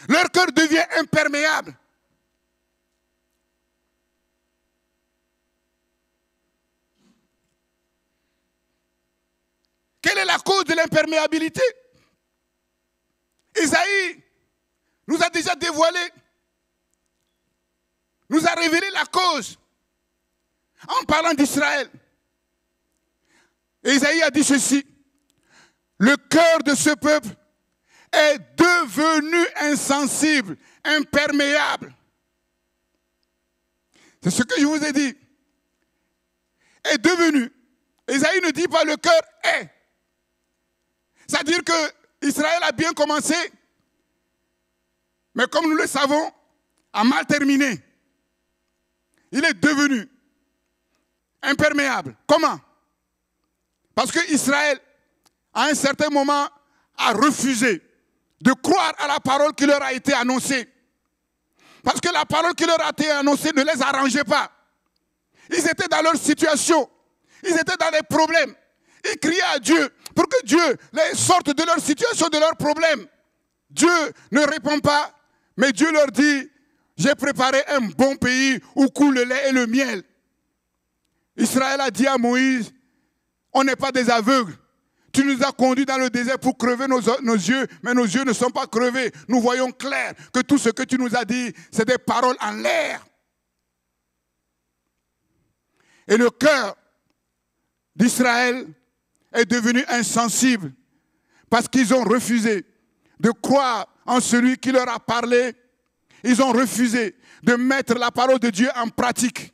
Leur cœur devient imperméable. Quelle est la cause de l'imperméabilité? Isaïe nous a déjà dévoilé, nous a révélé la cause en parlant d'Israël. Isaïe a dit ceci: le cœur de ce peuple est devenu insensible, imperméable. C'est ce que je vous ai dit. Est devenu Ésaïe ne dit pas le cœur est. C'est-à-dire que Israël a bien commencé, mais comme nous le savons, a mal terminé. Il est devenu imperméable. Comment? Parce que Israël, à un certain moment, a refusé de croire à la parole qui leur a été annoncée. Parce que la parole qui leur a été annoncée ne les arrangeait pas. Ils étaient dans leur situation. Ils étaient dans des problèmes. Ils criaient à Dieu pour que Dieu les sorte de leur situation, de leurs problèmes. Dieu ne répond pas, mais Dieu leur dit, j'ai préparé un bon pays où coule le lait et le miel. Israël a dit à Moïse, on n'est pas des aveugles. Tu nous as conduits dans le désert pour crever nos yeux, mais nos yeux ne sont pas crevés. Nous voyons clair que tout ce que tu nous as dit, c'est des paroles en l'air. Et le cœur d'Israël est devenu insensible parce qu'ils ont refusé de croire en celui qui leur a parlé. Ils ont refusé de mettre la parole de Dieu en pratique.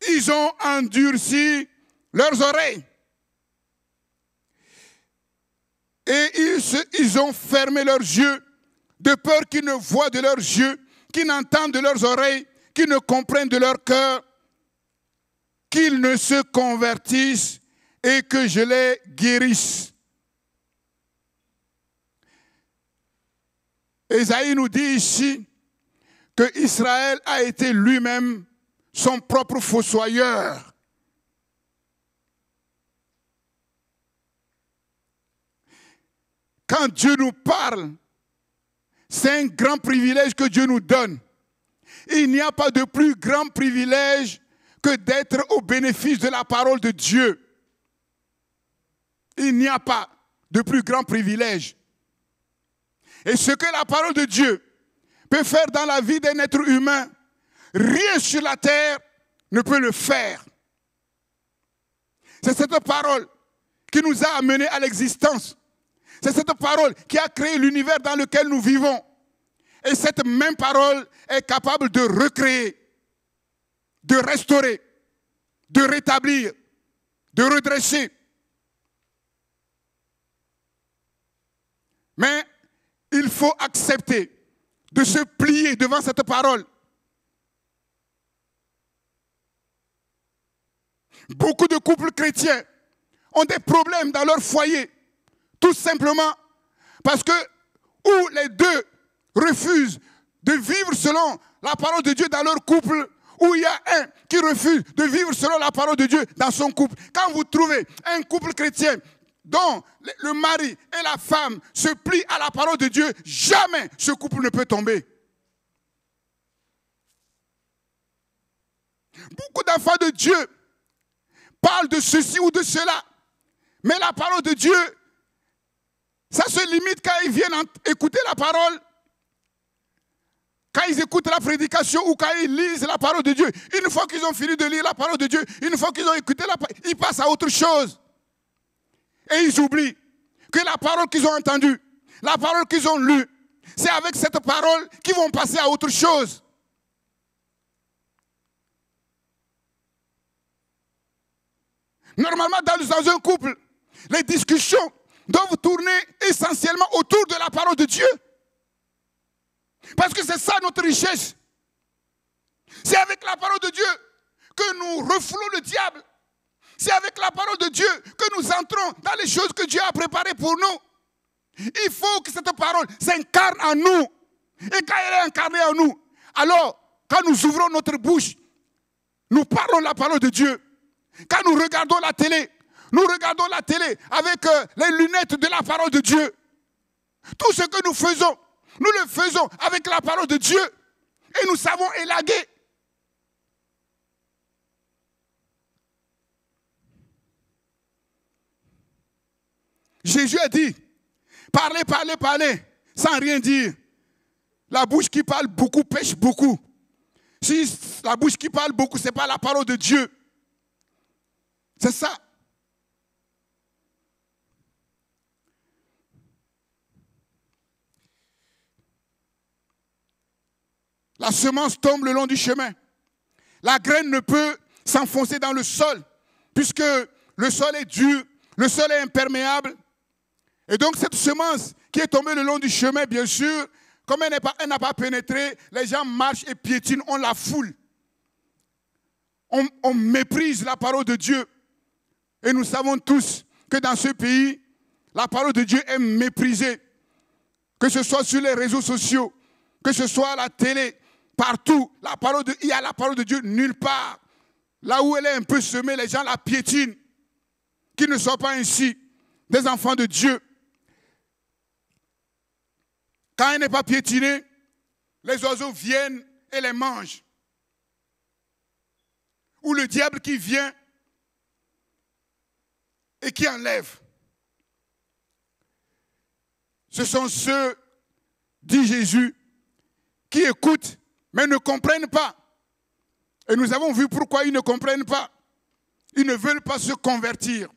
Ils ont endurci leurs oreilles. Et ils ont fermé leurs yeux, de peur qu'ils ne voient de leurs yeux, qu'ils n'entendent de leurs oreilles, qu'ils ne comprennent de leur cœur, qu'ils ne se convertissent et que je les guérisse. Ésaïe nous dit ici que Israël a été lui-même son propre fossoyeur. Quand Dieu nous parle, c'est un grand privilège que Dieu nous donne. Il n'y a pas de plus grand privilège que d'être au bénéfice de la parole de Dieu. Il n'y a pas de plus grand privilège. Et ce que la parole de Dieu peut faire dans la vie d'un être humain, rien sur la terre ne peut le faire. C'est cette parole qui nous a amenés à l'existence. C'est cette parole qui a créé l'univers dans lequel nous vivons. Et cette même parole est capable de recréer, de restaurer, de rétablir, de redresser. Mais il faut accepter de se plier devant cette parole. Beaucoup de couples chrétiens ont des problèmes dans leur foyer, tout simplement parce que où les deux refusent de vivre selon la parole de Dieu dans leur couple, où il y a un qui refuse de vivre selon la parole de Dieu dans son couple. Quand vous trouvez un couple chrétien dont le mari et la femme se plient à la parole de Dieu, jamais ce couple ne peut tomber. Beaucoup d'enfants de Dieu parlent de ceci ou de cela, mais la parole de Dieu, ça se limite quand ils viennent écouter la parole, quand ils écoutent la prédication ou quand ils lisent la parole de Dieu. Une fois qu'ils ont fini de lire la parole de Dieu, une fois qu'ils ont écouté la parole, ils passent à autre chose. Et ils oublient que la parole qu'ils ont entendue, la parole qu'ils ont lue, c'est avec cette parole qu'ils vont passer à autre chose. Normalement, dans un couple, les discussions doivent tourner essentiellement autour de la parole de Dieu. Parce que c'est ça notre richesse. C'est avec la parole de Dieu que nous refoulons le diable. C'est avec la parole de Dieu que nous entrons dans les choses que Dieu a préparées pour nous. Il faut que cette parole s'incarne en nous. Et quand elle est incarnée en nous, alors, quand nous ouvrons notre bouche, nous parlons la parole de Dieu. Quand nous regardons la télé, nous regardons la télé avec les lunettes de la parole de Dieu. Tout ce que nous faisons, nous le faisons avec la parole de Dieu. Et nous savons élaguer. Jésus a dit, parlez, parlez, parlez, sans rien dire. La bouche qui parle beaucoup pêche beaucoup. Si la bouche qui parle beaucoup, ce n'est pas la parole de Dieu. C'est ça. La semence tombe le long du chemin. La graine ne peut s'enfoncer dans le sol, puisque le sol est dur, le sol est imperméable. Et donc cette semence qui est tombée le long du chemin, bien sûr, comme elle n'a pas pénétré, les gens marchent et piétinent, on la foule. On méprise la parole de Dieu. Et nous savons tous que dans ce pays, la parole de Dieu est méprisée. Que ce soit sur les réseaux sociaux, que ce soit à la télé, partout, il y a la parole de Dieu nulle part. Là où elle est un peu semée, les gens la piétinent. Qu'ils ne soient pas ainsi des enfants de Dieu. Quand elle n'est pas piétinée, les oiseaux viennent et les mangent. Ou le diable qui vient et qui enlève. Ce sont ceux, dit Jésus, qui écoutent, mais ne comprennent pas. Et nous avons vu pourquoi ils ne comprennent pas. Ils ne veulent pas se convertir.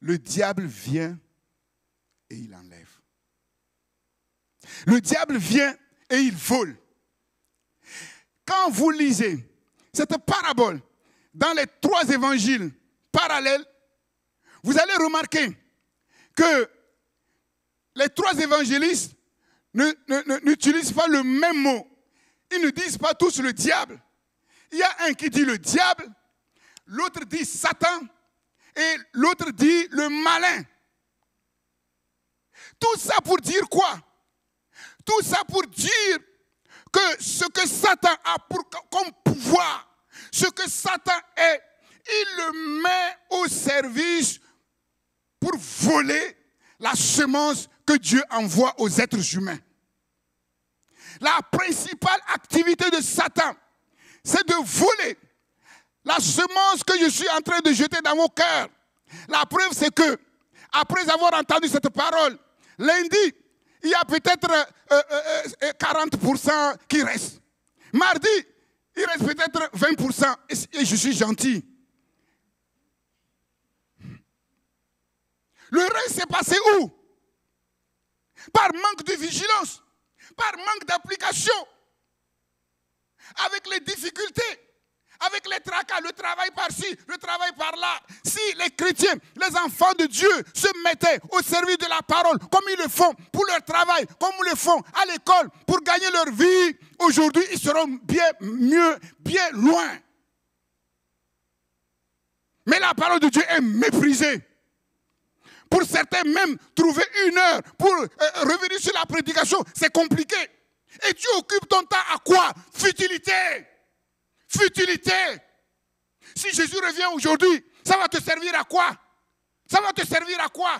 Le diable vient et il enlève. Le diable vient et il vole. Quand vous lisez cette parabole dans les 3 évangiles parallèles, vous allez remarquer que les 3 évangélistes n'utilisent pas le même mot. Ils ne disent pas tous le diable. Il y a un qui dit le diable, l'autre dit Satan et l'autre dit le malin. Tout ça pour dire quoi? Tout ça pour dire que ce que Satan a comme pouvoir, ce que Satan est, il le met au service pour voler la semence que Dieu envoie aux êtres humains. La principale activité de Satan, c'est de voler la semence que je suis en train de jeter dans vos cœurs. La preuve, c'est que, après avoir entendu cette parole, lundi, il y a peut-être 40% qui restent. Mardi, il reste peut-être 20% et je suis gentil. Le reste s'est passé où? Par manque de vigilance, par manque d'application, avec les difficultés, avec les tracas, le travail par-ci, le travail par-là. Si les chrétiens, les enfants de Dieu se mettaient au service de la parole, comme ils le font pour leur travail, comme ils le font à l'école, pour gagner leur vie, aujourd'hui, ils seront bien mieux, bien loin. Mais la parole de Dieu est méprisée. Pour certains, même trouver 1 heure pour revenir sur la prédication, c'est compliqué. Et tu occupes ton temps à quoi? Futilité. Futilité. Si Jésus revient aujourd'hui, ça va te servir à quoi? Ça va te servir à quoi?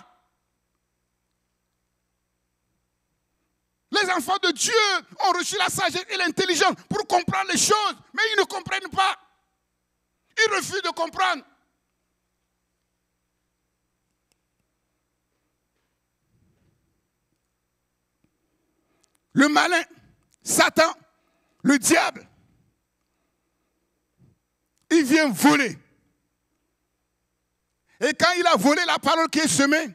Les enfants de Dieu ont reçu la sagesse et l'intelligence pour comprendre les choses, mais ils ne comprennent pas. Ils refusent de comprendre. Le malin, Satan, le diable, il vient voler. Et quand il a volé la parole qui est semée,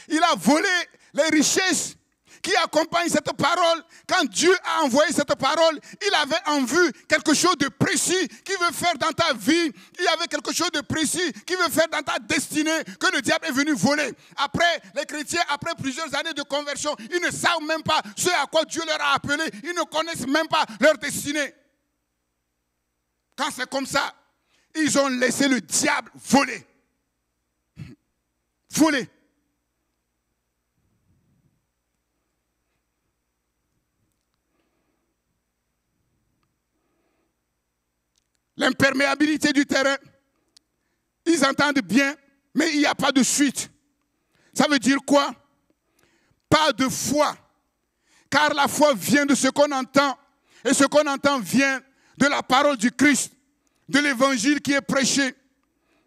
il a volé les richesses qui accompagnent cette parole. Quand Dieu a envoyé cette parole, il avait en vue quelque chose de précis qu'il veut faire dans ta vie. Il y avait quelque chose de précis qu'il veut faire dans ta destinée que le diable est venu voler. Après, les chrétiens, après plusieurs années de conversion, ils ne savent même pas ce à quoi Dieu leur a appelé. Ils ne connaissent même pas leur destinée. Quand c'est comme ça, ils ont laissé le diable voler. Voler. L'imperméabilité du terrain, ils entendent bien, mais il n'y a pas de suite. Ça veut dire quoi? Pas de foi. Car la foi vient de ce qu'on entend. Et ce qu'on entend vient de la parole du Christ, de l'évangile qui est prêché.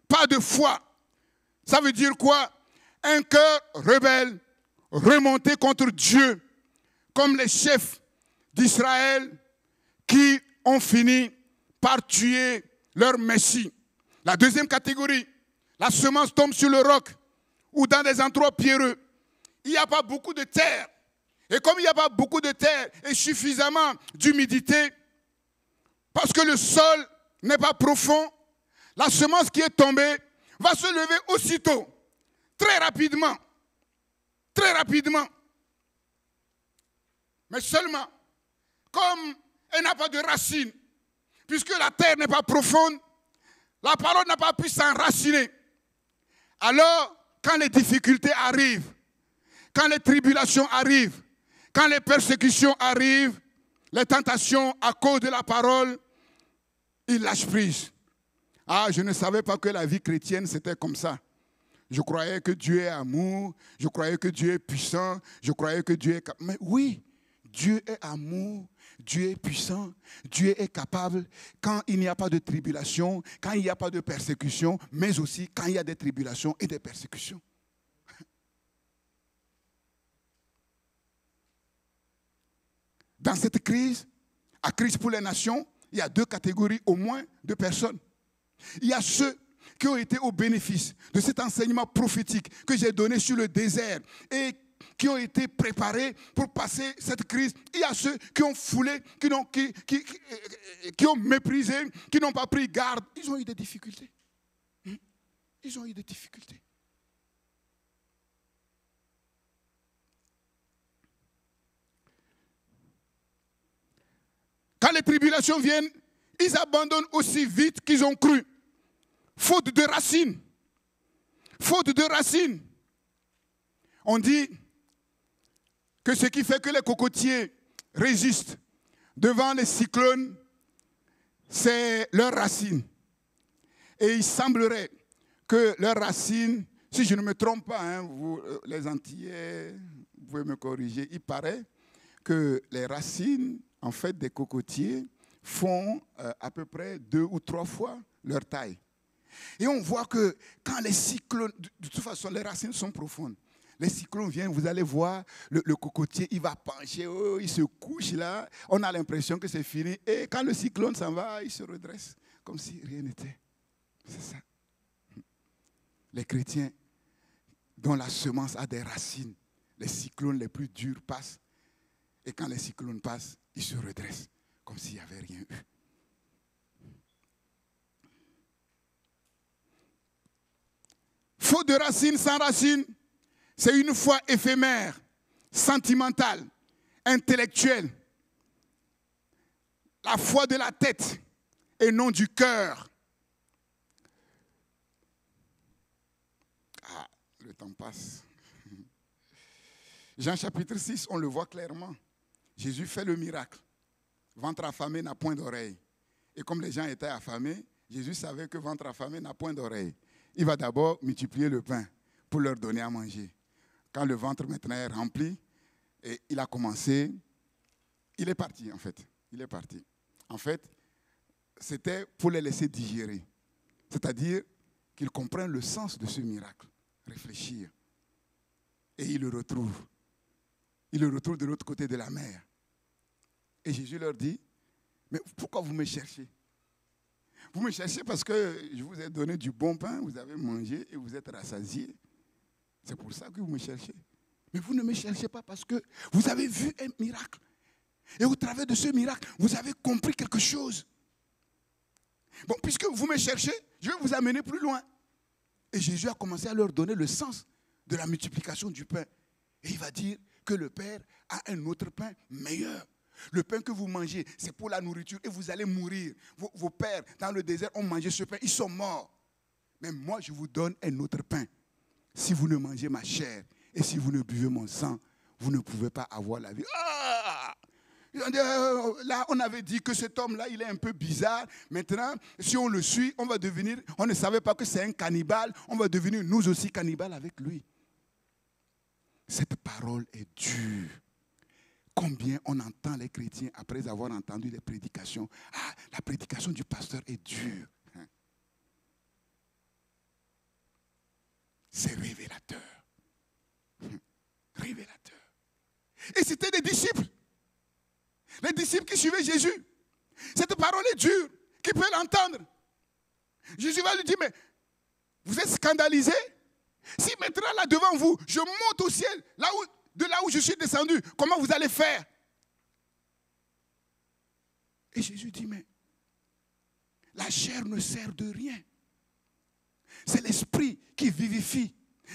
Pas de foi. Ça veut dire quoi? Un cœur rebelle, remonté contre Dieu, comme les chefs d'Israël qui ont fini par tuer leur Messie. La deuxième catégorie, la semence tombe sur le roc ou dans des endroits pierreux. Il n'y a pas beaucoup de terre. Et comme il n'y a pas beaucoup de terre et suffisamment d'humidité, parce que le sol n'est pas profond, la semence qui est tombée va se lever aussitôt, très rapidement. Très rapidement. Mais seulement, comme elle n'a pas de racines, puisque la terre n'est pas profonde, la parole n'a pas pu s'enraciner. Alors, quand les difficultés arrivent, quand les tribulations arrivent, quand les persécutions arrivent, les tentations à cause de la parole, il lâche prise. Ah, je ne savais pas que la vie chrétienne, c'était comme ça. Je croyais que Dieu est amour, je croyais que Dieu est puissant, je croyais que Dieu est capable. Mais oui, Dieu est amour, Dieu est puissant, Dieu est capable quand il n'y a pas de tribulation, quand il n'y a pas de persécution, mais aussi quand il y a des tribulations et des persécutions. Dans cette crise, à crise pour les nations, il y a deux catégories au moins de personnes. Il y a ceux qui ont été au bénéfice de cet enseignement prophétique que j'ai donné sur le désert et qui ont été préparés pour passer cette crise. Il y a ceux qui ont foulé, qui ont méprisé, qui n'ont pas pris garde. Ils ont eu des difficultés. Ils ont eu des difficultés. Quand les tribulations viennent, ils abandonnent aussi vite qu'ils ont cru. Faute de racines. Faute de racines. On dit que ce qui fait que les cocotiers résistent devant les cyclones, c'est leurs racines. Et il semblerait que leurs racines, si je ne me trompe pas, vous, les Antillais, vous pouvez me corriger, il paraît que les racines, en fait, des cocotiers font à peu près 2 ou 3 fois leur taille. Et on voit que quand les cyclones, de toute façon, les racines sont profondes. Les cyclones viennent, vous allez voir, le cocotier, il va pencher, il se couche là. On a l'impression que c'est fini. Et quand le cyclone s'en va, il se redresse comme si rien n'était. C'est ça. Les chrétiens dont la semence a des racines, les cyclones les plus durs passent. Et quand les cyclones passent, ils se redressent comme s'il n'y avait rien eu. Faute de racines, sans racines, c'est une foi éphémère, sentimentale, intellectuelle. La foi de la tête et non du cœur. Ah, le temps passe. Jean chapitre 6, on le voit clairement. Jésus fait le miracle. Ventre affamé n'a point d'oreille. Et comme les gens étaient affamés, Jésus savait que ventre affamé n'a point d'oreille. Il va d'abord multiplier le pain pour leur donner à manger. Quand le ventre maintenant est rempli, et il a commencé, il est parti en fait. Il est parti. En fait, c'était pour les laisser digérer. C'est-à-dire qu'ils comprennent le sens de ce miracle. Réfléchir. Et ils le retrouvent. Ils le retrouvent de l'autre côté de la mer. Et Jésus leur dit, mais pourquoi vous me cherchez? Vous me cherchez parce que je vous ai donné du bon pain, vous avez mangé et vous êtes rassasiés. C'est pour ça que vous me cherchez. Mais vous ne me cherchez pas parce que vous avez vu un miracle. Et au travers de ce miracle, vous avez compris quelque chose. Bon, puisque vous me cherchez, je vais vous amener plus loin. Et Jésus a commencé à leur donner le sens de la multiplication du pain. Et il va dire que le Père a un autre pain meilleur. Le pain que vous mangez, c'est pour la nourriture et vous allez mourir. Vos pères dans le désert ont mangé ce pain, ils sont morts. Mais moi, je vous donne un autre pain. Si vous ne mangez ma chair et si vous ne buvez mon sang, vous ne pouvez pas avoir la vie. Ah! Là, on avait dit que cet homme-là, il est un peu bizarre. Maintenant, si on le suit, on va devenir, on ne savait pas que c'est un cannibale, on va devenir nous aussi cannibales avec lui. Cette parole est dure. Combien on entend les chrétiens après avoir entendu les prédications. Ah, la prédication du pasteur est dure. C'est révélateur. Révélateur. Et c'était des disciples. Les disciples qui suivaient Jésus. Cette parole est dure. Qui peut l'entendre? Jésus va lui dire, mais vous êtes scandalisés? Si maintenant là devant vous, je monte au ciel, là où de là où je suis descendu. Comment vous allez faire? Et Jésus dit, mais la chair ne sert de rien. C'est l'esprit qui vivifie.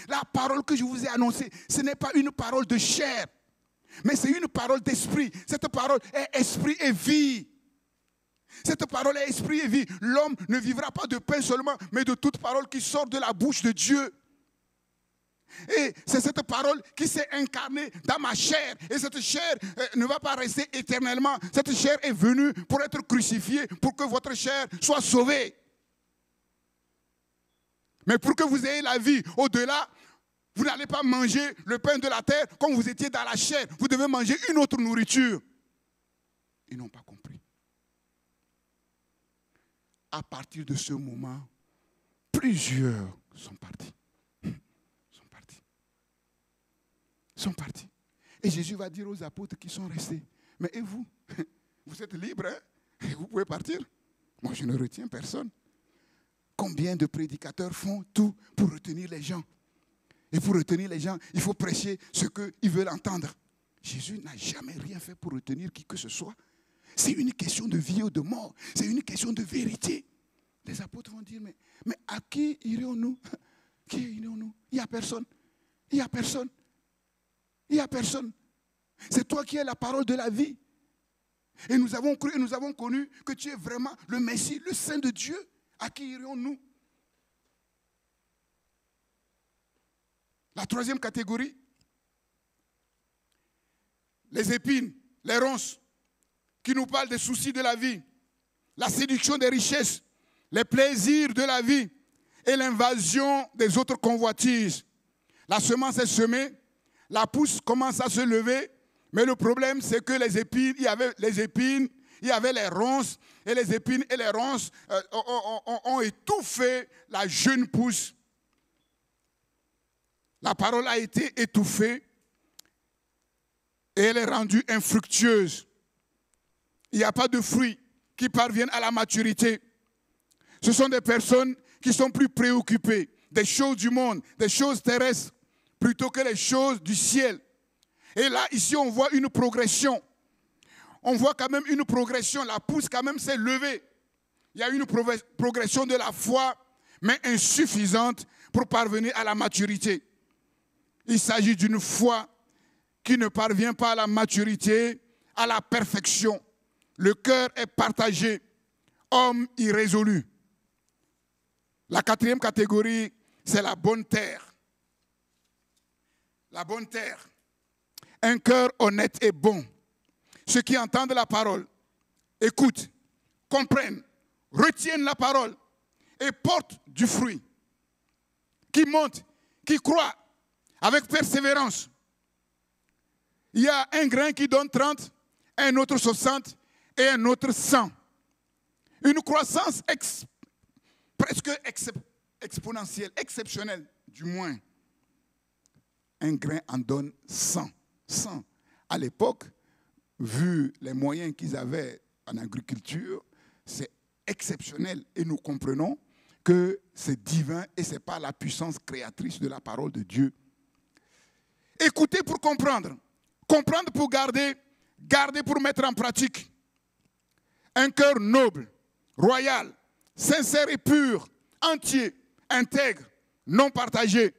La parole que je vous ai annoncée, ce n'est pas une parole de chair, mais c'est une parole d'esprit. Cette parole est esprit et vie. Cette parole est esprit et vie. L'homme ne vivra pas de pain seulement, mais de toute parole qui sort de la bouche de Dieu. Et c'est cette parole qui s'est incarnée dans ma chair. Et cette chair ne va pas rester éternellement. Cette chair est venue pour être crucifiée, pour que votre chair soit sauvée. Mais pour que vous ayez la vie au-delà, vous n'allez pas manger le pain de la terre comme vous étiez dans la chair. Vous devez manger une autre nourriture. Ils n'ont pas compris. À partir de ce moment, plusieurs sont partis. Sont partis. Et Jésus va dire aux apôtres qui sont restés, mais et vous? Vous êtes libres, hein? Vous pouvez partir. Moi, je ne retiens personne. Combien de prédicateurs font tout pour retenir les gens? Et pour retenir les gens, il faut prêcher ce qu'ils veulent entendre. Jésus n'a jamais rien fait pour retenir qui que ce soit. C'est une question de vie ou de mort. C'est une question de vérité. Les apôtres vont dire, mais à qui irions-nous? Qui irions-nous? Il n'y a personne. Il n'y a personne. Il n'y a personne. C'est toi qui es la parole de la vie. Et nous avons cru et nous avons connu que tu es vraiment le Messie, le Saint de Dieu. À qui irions-nous? La troisième catégorie, les épines, les ronces, qui nous parlent des soucis de la vie, la séduction des richesses, les plaisirs de la vie et l'invasion des autres convoitises. La semence est semée, la pousse commence à se lever, mais le problème c'est que les épines, il y avait les épines, il y avait les ronces, et les épines et les ronces ont étouffé la jeune pousse. La parole a été étouffée et elle est rendue infructueuse. Il n'y a pas de fruits qui parviennent à la maturité. Ce sont des personnes qui sont plus préoccupées des choses du monde, des choses terrestres, plutôt que les choses du ciel. Et là, ici, on voit une progression. On voit quand même une progression. La pousse quand même s'est levée. Il y a une progression de la foi, mais insuffisante pour parvenir à la maturité. Il s'agit d'une foi qui ne parvient pas à la maturité, à la perfection. Le cœur est partagé, homme irrésolu. La quatrième catégorie, c'est la bonne terre. La bonne terre. Un cœur honnête et bon. Ceux qui entendent la parole, écoutent, comprennent, retiennent la parole et portent du fruit. Qui montent, qui croient avec persévérance. Il y a un grain qui donne 30, un autre 60 et un autre 100. Une croissance presque exponentielle, exceptionnelle du moins. Un grain en donne 100. 100. À l'époque, vu les moyens qu'ils avaient en agriculture, c'est exceptionnel. Et nous comprenons que c'est divin et ce n'est pas la puissance créatrice de la parole de Dieu. Écoutez pour comprendre. Comprendre pour garder. Garder pour mettre en pratique. Un cœur noble, royal, sincère et pur, entier, intègre, non partagé.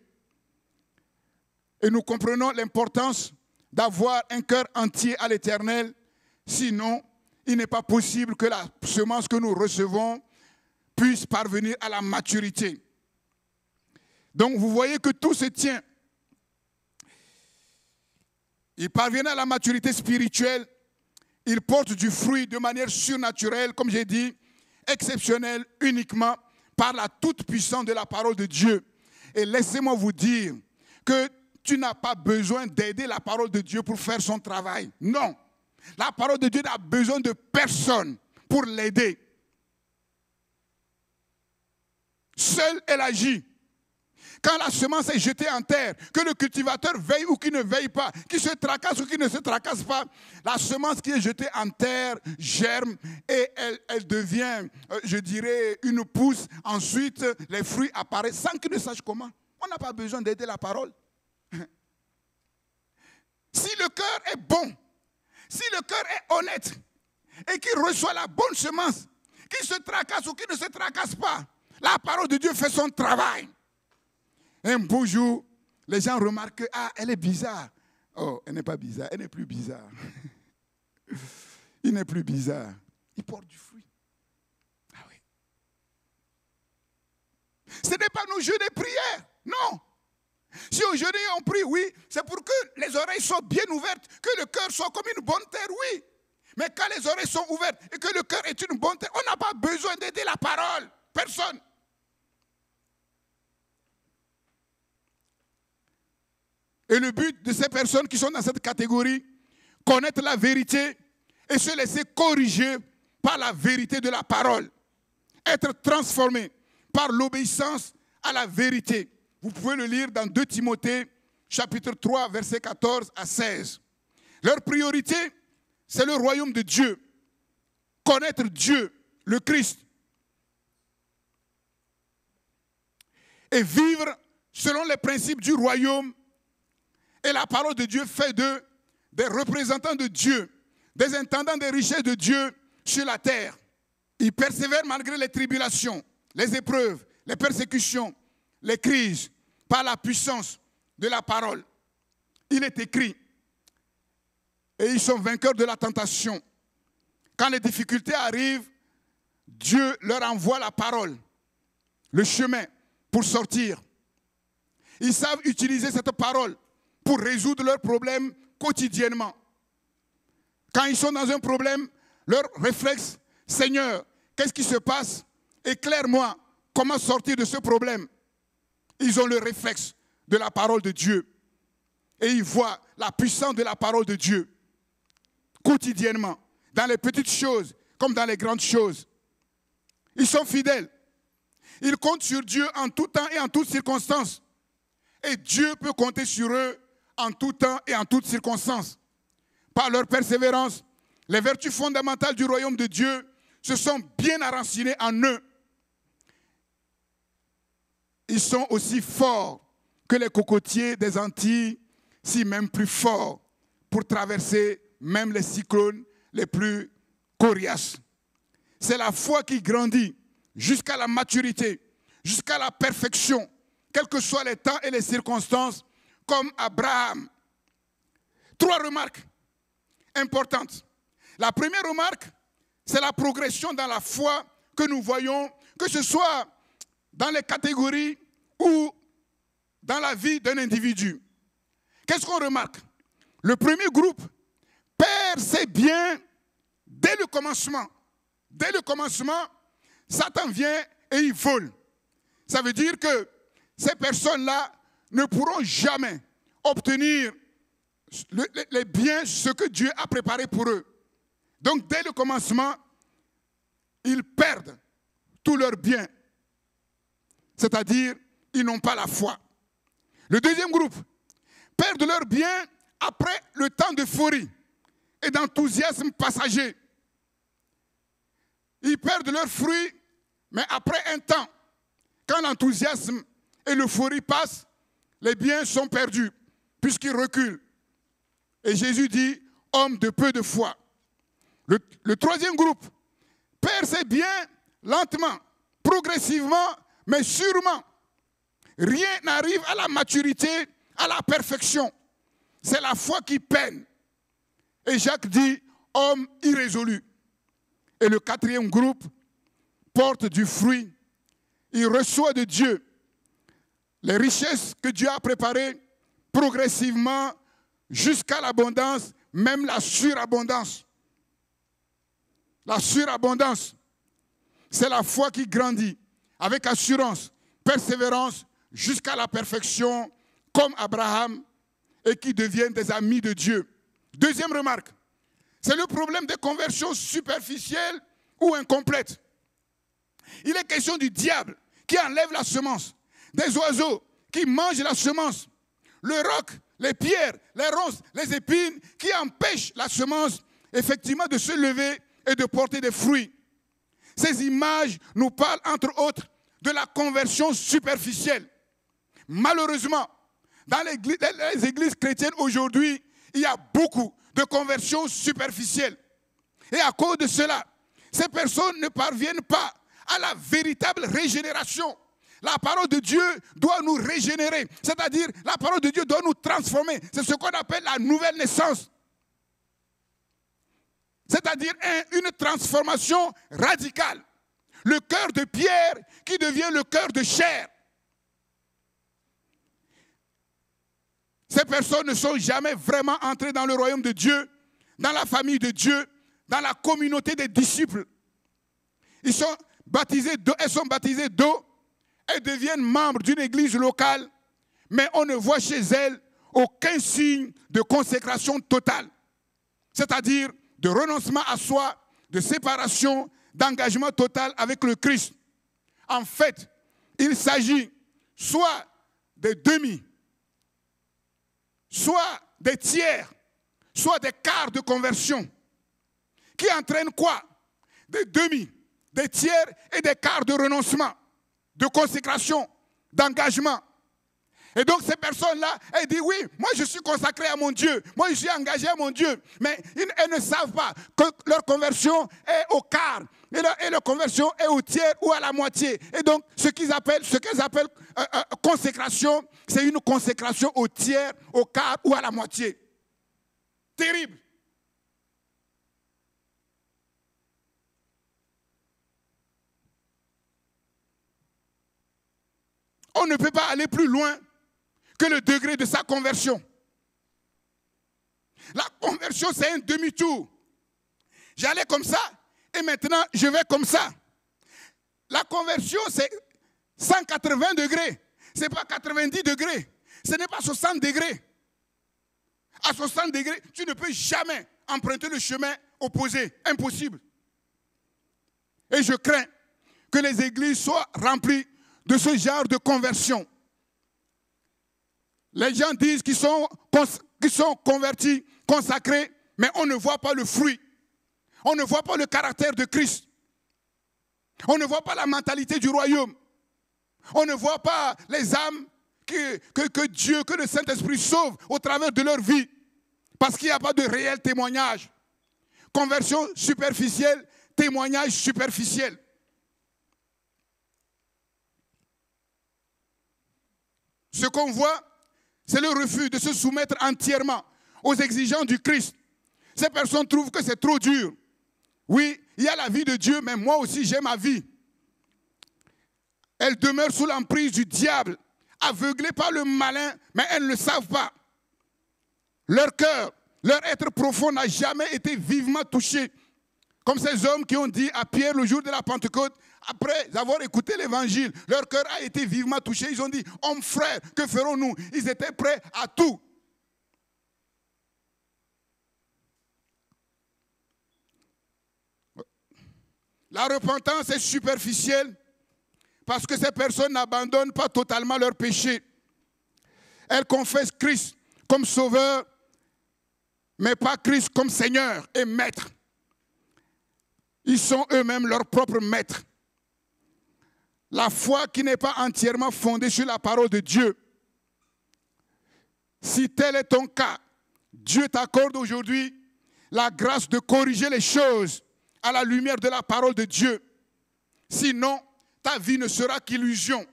Et nous comprenons l'importance d'avoir un cœur entier à l'Éternel. Sinon, il n'est pas possible que la semence que nous recevons puisse parvenir à la maturité. Donc vous voyez que tout se tient. Il parvient à la maturité spirituelle. Il porte du fruit de manière surnaturelle, comme j'ai dit, exceptionnelle, uniquement par la toute-puissance de la parole de Dieu. Et laissez-moi vous dire que tu n'as pas besoin d'aider la parole de Dieu pour faire son travail. Non. La parole de Dieu n'a besoin de personne pour l'aider. Seule elle agit. Quand la semence est jetée en terre, que le cultivateur veille ou qu'il ne veille pas, qu'il se tracasse ou qu'il ne se tracasse pas, la semence qui est jetée en terre germe et elle devient, je dirais, une pousse. Ensuite, les fruits apparaissent sans qu'il ne sache comment. On n'a pas besoin d'aider la parole. Si le cœur est bon, si le cœur est honnête et qu'il reçoit la bonne semence, qu'il se tracasse ou qu'il ne se tracasse pas, la parole de Dieu fait son travail. Un beau jour, les gens remarquent que elle est bizarre. Oh, elle n'est pas bizarre, elle n'est plus bizarre. Il n'est plus bizarre. Il porte du fruit. Ah oui. Ce n'est pas nos jeux de prière, non. Si aujourd'hui on prie, oui, c'est pour que les oreilles soient bien ouvertes, que le cœur soit comme une bonne terre, oui. Mais quand les oreilles sont ouvertes et que le cœur est une bonne terre, on n'a pas besoin d'aider la parole. Personne. Et le but de ces personnes qui sont dans cette catégorie, connaître la vérité et se laisser corriger par la vérité de la parole. Être transformé par l'obéissance à la vérité. Vous pouvez le lire dans 2 Timothée, chapitre 3, versets 14 à 16. Leur priorité, c'est le royaume de Dieu. Connaître Dieu, le Christ. Et vivre selon les principes du royaume. Et la parole de Dieu fait d'eux des représentants de Dieu, des intendants des richesses de Dieu sur la terre. Ils persévèrent malgré les tribulations, les épreuves, les persécutions, les crises, par la puissance de la parole. Il est écrit, et ils sont vainqueurs de la tentation. Quand les difficultés arrivent, Dieu leur envoie la parole, le chemin pour sortir. Ils savent utiliser cette parole pour résoudre leurs problèmes quotidiennement. Quand ils sont dans un problème, leur réflexe, Seigneur, qu'est-ce qui se passe? Éclaire-moi, comment sortir de ce problème? Ils ont le réflexe de la parole de Dieu. Et ils voient la puissance de la parole de Dieu quotidiennement, dans les petites choses comme dans les grandes choses. Ils sont fidèles. Ils comptent sur Dieu en tout temps et en toutes circonstances. Et Dieu peut compter sur eux en tout temps et en toutes circonstances. Par leur persévérance, les vertus fondamentales du royaume de Dieu se sont bien enracinées en eux. Ils sont aussi forts que les cocotiers des Antilles, si même plus forts, pour traverser même les cyclones les plus coriaces. C'est la foi qui grandit jusqu'à la maturité, jusqu'à la perfection, quels que soient les temps et les circonstances, comme Abraham. 3 remarques importantes. La première remarque, c'est la progression dans la foi que nous voyons, que ce soit dans les catégories ou dans la vie d'un individu. Qu'est-ce qu'on remarque? Le premier groupe perd ses biens dès le commencement. Dès le commencement, Satan vient et il vole. Ça veut dire que ces personnes-là ne pourront jamais obtenir les biens, ce que Dieu a préparé pour eux. Donc, dès le commencement, ils perdent tous leurs biens. C'est-à-dire, ils n'ont pas la foi. Le deuxième groupe perdent leurs biens après le temps d'euphorie et d'enthousiasme passager. Ils perdent leurs fruits, mais après un temps, quand l'enthousiasme et l'euphorie passent, les biens sont perdus, puisqu'ils reculent. Et Jésus dit, homme de peu de foi. Le troisième groupe perd ses biens lentement, progressivement, mais sûrement. Rien n'arrive à la maturité, à la perfection. C'est la foi qui peine. Et Jacques dit, homme irrésolu. Et le quatrième groupe porte du fruit. Il reçoit de Dieu les richesses que Dieu a préparées progressivement jusqu'à l'abondance, même la surabondance. La surabondance, c'est la foi qui grandit avec assurance, persévérance jusqu'à la perfection, comme Abraham, et qui deviennent des amis de Dieu. Deuxième remarque, c'est le problème des conversions superficielles ou incomplètes. Il est question du diable qui enlève la semence, des oiseaux qui mangent la semence, le roc, les pierres, les ronces, les épines qui empêchent la semence effectivement de se lever et de porter des fruits. Ces images nous parlent entre autres de la conversion superficielle. Malheureusement, dans les églises chrétiennes aujourd'hui, il y a beaucoup de conversions superficielles. Et à cause de cela, ces personnes ne parviennent pas à la véritable régénération. La parole de Dieu doit nous régénérer, c'est-à-dire la parole de Dieu doit nous transformer. C'est ce qu'on appelle la nouvelle naissance. C'est-à-dire une transformation radicale. Le cœur de pierre qui devient le cœur de chair. Ces personnes ne sont jamais vraiment entrées dans le royaume de Dieu, dans la famille de Dieu, dans la communauté des disciples. Elles sont baptisées d'eau, elles deviennent membres d'une église locale, mais on ne voit chez elles aucun signe de consécration totale. C'est-à-dire de renoncement à soi, de séparation, d'engagement total avec le Christ. En fait, il s'agit soit des demi, soit des tiers, soit des quarts de conversion, qui entraînent quoi? Des demi, des tiers et des quarts de renoncement, de consécration, d'engagement. Et donc ces personnes-là, elles disent oui, moi je suis consacré à mon Dieu, moi je suis engagé à mon Dieu, mais elles ne savent pas que leur conversion est au quart, et leur conversion est au tiers ou à la moitié. Et donc ce qu'elles appellent consécration, c'est une consécration au tiers, au quart ou à la moitié. Terrible. On ne peut pas aller plus loin que le degré de sa conversion. La conversion, c'est un demi-tour. J'allais comme ça, et maintenant, je vais comme ça. La conversion, c'est 180 degrés. Ce n'est pas 90 degrés. Ce n'est pas 60 degrés. À 60 degrés, tu ne peux jamais emprunter le chemin opposé. Impossible. Et je crains que les églises soient remplies de ce genre de conversion. Les gens disent qu'ils sont convertis, consacrés, mais on ne voit pas le fruit. On ne voit pas le caractère de Christ. On ne voit pas la mentalité du royaume. On ne voit pas les âmes que Dieu, que le Saint-Esprit sauve au travers de leur vie. Parce qu'il n'y a pas de réel témoignage. Conversion superficielle, témoignage superficiel. Ce qu'on voit, c'est le refus de se soumettre entièrement aux exigences du Christ. Ces personnes trouvent que c'est trop dur. Oui, il y a la vie de Dieu, mais moi aussi j'ai ma vie. Elles demeurent sous l'emprise du diable, aveuglées par le malin, mais elles ne le savent pas. Leur cœur, leur être profond n'a jamais été vivement touché. Comme ces hommes qui ont dit à Pierre le jour de la Pentecôte, après avoir écouté l'évangile, leur cœur a été vivement touché. Ils ont dit, hommes frères, que ferons-nous? Ils étaient prêts à tout. La repentance est superficielle parce que ces personnes n'abandonnent pas totalement leur péché. Elles confessent Christ comme sauveur, mais pas Christ comme Seigneur et Maître. Ils sont eux-mêmes leurs propres maîtres. La foi qui n'est pas entièrement fondée sur la parole de Dieu. Si tel est ton cas, Dieu t'accorde aujourd'hui la grâce de corriger les choses à la lumière de la parole de Dieu. Sinon, ta vie ne sera qu'illusion.